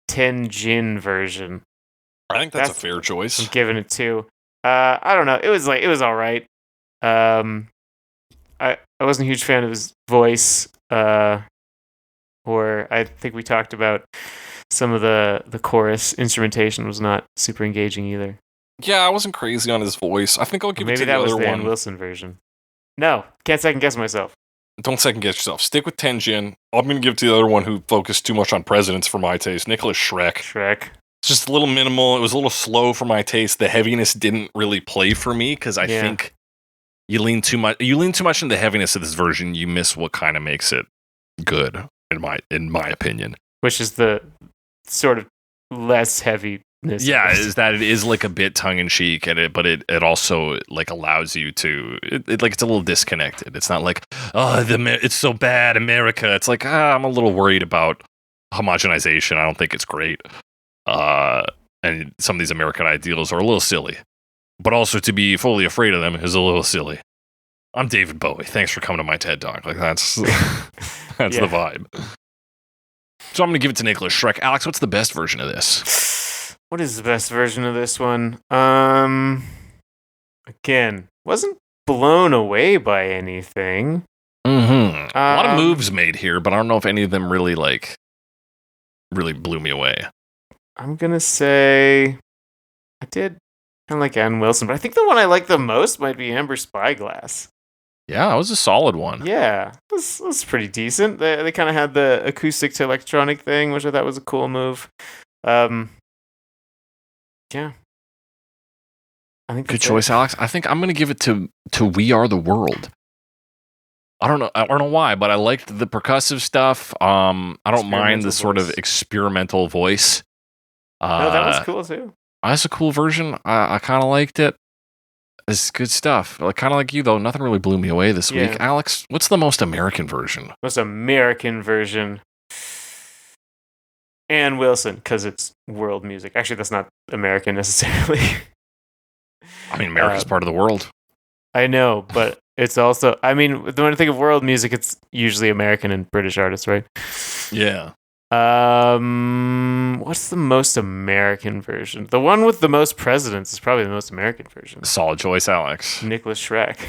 10 Jinn version. I think that's a fair choice. I'm giving it 2. I don't know. It was all right. I wasn't a huge fan of his voice. Or I think we talked about some of the chorus instrumentation was not super engaging either. Yeah, I wasn't crazy on his voice. I think I'll give it to the other one. Maybe that was the Ann Wilson version. No, can't second guess myself. Don't second guess yourself. Stick with 10 Jinn. I'm going to give it to the other one who focused too much on presidents for my taste. Nikolas Schreck. It's just a little minimal. It was a little slow for my taste. The heaviness didn't really play for me because I think you lean too much into the heaviness of this version. You miss what kind of makes it good, in my opinion. Which is the sort of less heaviness. Yeah, is that it is like a bit tongue in cheek at it, but it also like allows you to it's a little disconnected. It's not like it's so bad America. It's like I'm a little worried about homogenization. I don't think it's great. And some of these American ideals are a little silly, but also to be fully afraid of them is a little silly. I'm David Bowie. Thanks for coming to my TED Talk. Like that's the vibe. So I'm gonna give it to Nikolas Schreck. Alex, what's the best version of this? What is the best version of this one? Again, wasn't blown away by anything. Mm-hmm. A lot of moves made here, but I don't know if any of them really blew me away. I'm gonna say I did kind of like Ann Wilson, but I think the one I like the most might be Amber Spyglass. Yeah, that was a solid one. Yeah, it was pretty decent. They kind of had the acoustic to electronic thing, which I thought was a cool move. Yeah. I think good choice, Alex. I think I'm going to give it to We Are the World. I don't know why, but I liked the percussive stuff. I don't mind the sort of experimental voice. No, that was cool too. That's a cool version. I kind of liked it. It's good stuff. Like kind of like you though. Nothing really blew me away this week. Alex, what's the most American version? Most American version. Ann Wilson, because it's world music. Actually, that's not American necessarily. I mean, America's part of the world. I know, but it's also, I mean, when I think of world music, it's usually American and British artists, right? Yeah. What's the most American version? The one with the most presidents is probably the most American version. Solid choice, Alex. Nikolas Schreck.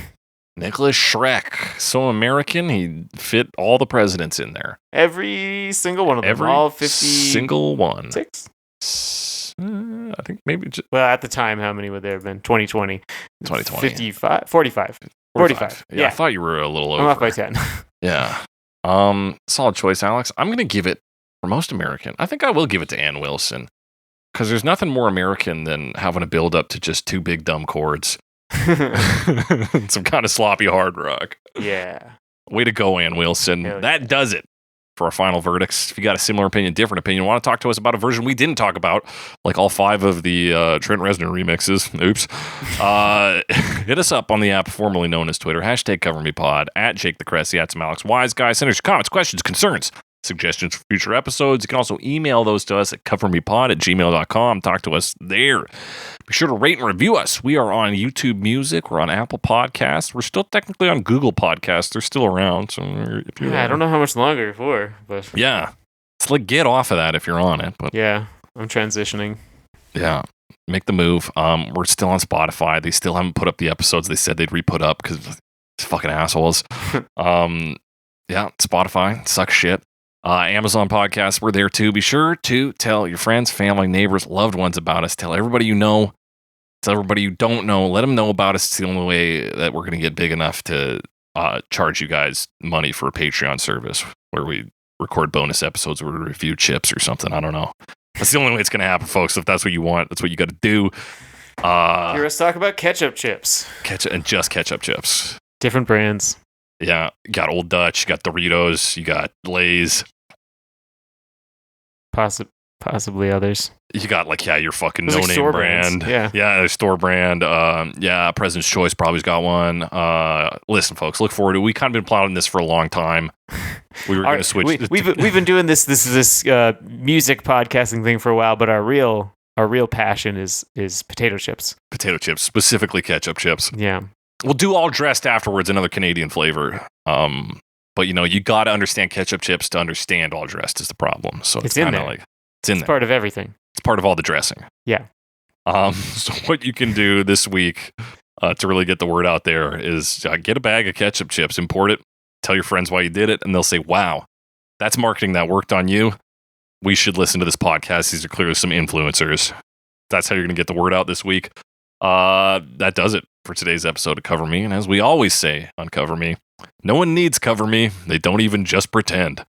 Nikolas Schreck. So American, he fit all the presidents in there. Every single one of them. All 50. Single one. 6? I think maybe. Well, at the time, how many would there have been? 2020. 2020. 55. 45. 45. Yeah, I thought you were a little over. I'm off by 10. Yeah. Solid choice, Alex. I'm going to give it, for most American, I think I will give it to Ann Wilson. Because there's nothing more American than having a build up to just 2 big dumb chords. Some kind of sloppy hard rock. Yeah. Way to go, Ann Wilson. Hell yeah. That does it for our final verdicts. If you got a similar opinion, different opinion, want to talk to us about a version we didn't talk about, like all 5 of the Trent Reznor remixes. Oops. Hit us up on the app formerly known as Twitter. #CoverMePod, at Jake the Cressy, at some Alex Wise Guy. Send us your comments, questions, concerns, suggestions for future episodes. You can also email those to us at covermepod@gmail.com. Talk to us there. Be sure to rate and review us. We are on YouTube Music. We're on Apple Podcasts. We're still technically on Google Podcasts. They're still around. So if you're, I don't know how much longer for, but yeah, it's like get off of that if you're on it. But yeah, I'm transitioning. yeah, make the move. We're still on Spotify. They still haven't put up the episodes they said they'd re-put up because it's fucking assholes. Yeah, Spotify sucks shit. Amazon Podcasts, we're there too. Be sure to tell your friends, family, neighbors, loved ones about us. Tell everybody you know. Tell everybody you don't know. Let them know about us. It's the only way that we're going to get big enough to charge you guys money for a Patreon service where we record bonus episodes where we review chips or something. I don't know. That's the only way it's going to happen, folks. If that's what you want, that's what you got to do. Hear us talk about ketchup chips. Just ketchup chips. Different brands. Yeah, you got Old Dutch, you got Doritos, you got Lay's. Possibly others. You got your fucking Those are no-name store brand. brands, yeah. There's store brand. President's Choice probably's got one. Listen, folks, look forward to it. We kind of been plotting this for a long time. We were going to switch. We've been doing this music podcasting thing for a while, but our real passion is potato chips. Potato chips, specifically ketchup chips. Yeah. We'll do all dressed afterwards, another Canadian flavor. But you got to understand ketchup chips to understand all dressed is the problem. So it's in kind there. of it's in there. It's part of everything. It's part of all the dressing. Yeah. So what you can do this week to really get the word out there is get a bag of ketchup chips, import it, tell your friends why you did it, and they'll say, wow, that's marketing that worked on you. We should listen to this podcast. These are clearly some influencers. That's how you're going to get the word out this week. That does it for today's episode of Cover Me. And as we always say on Cover Me, no one needs Cover Me. They don't even just pretend.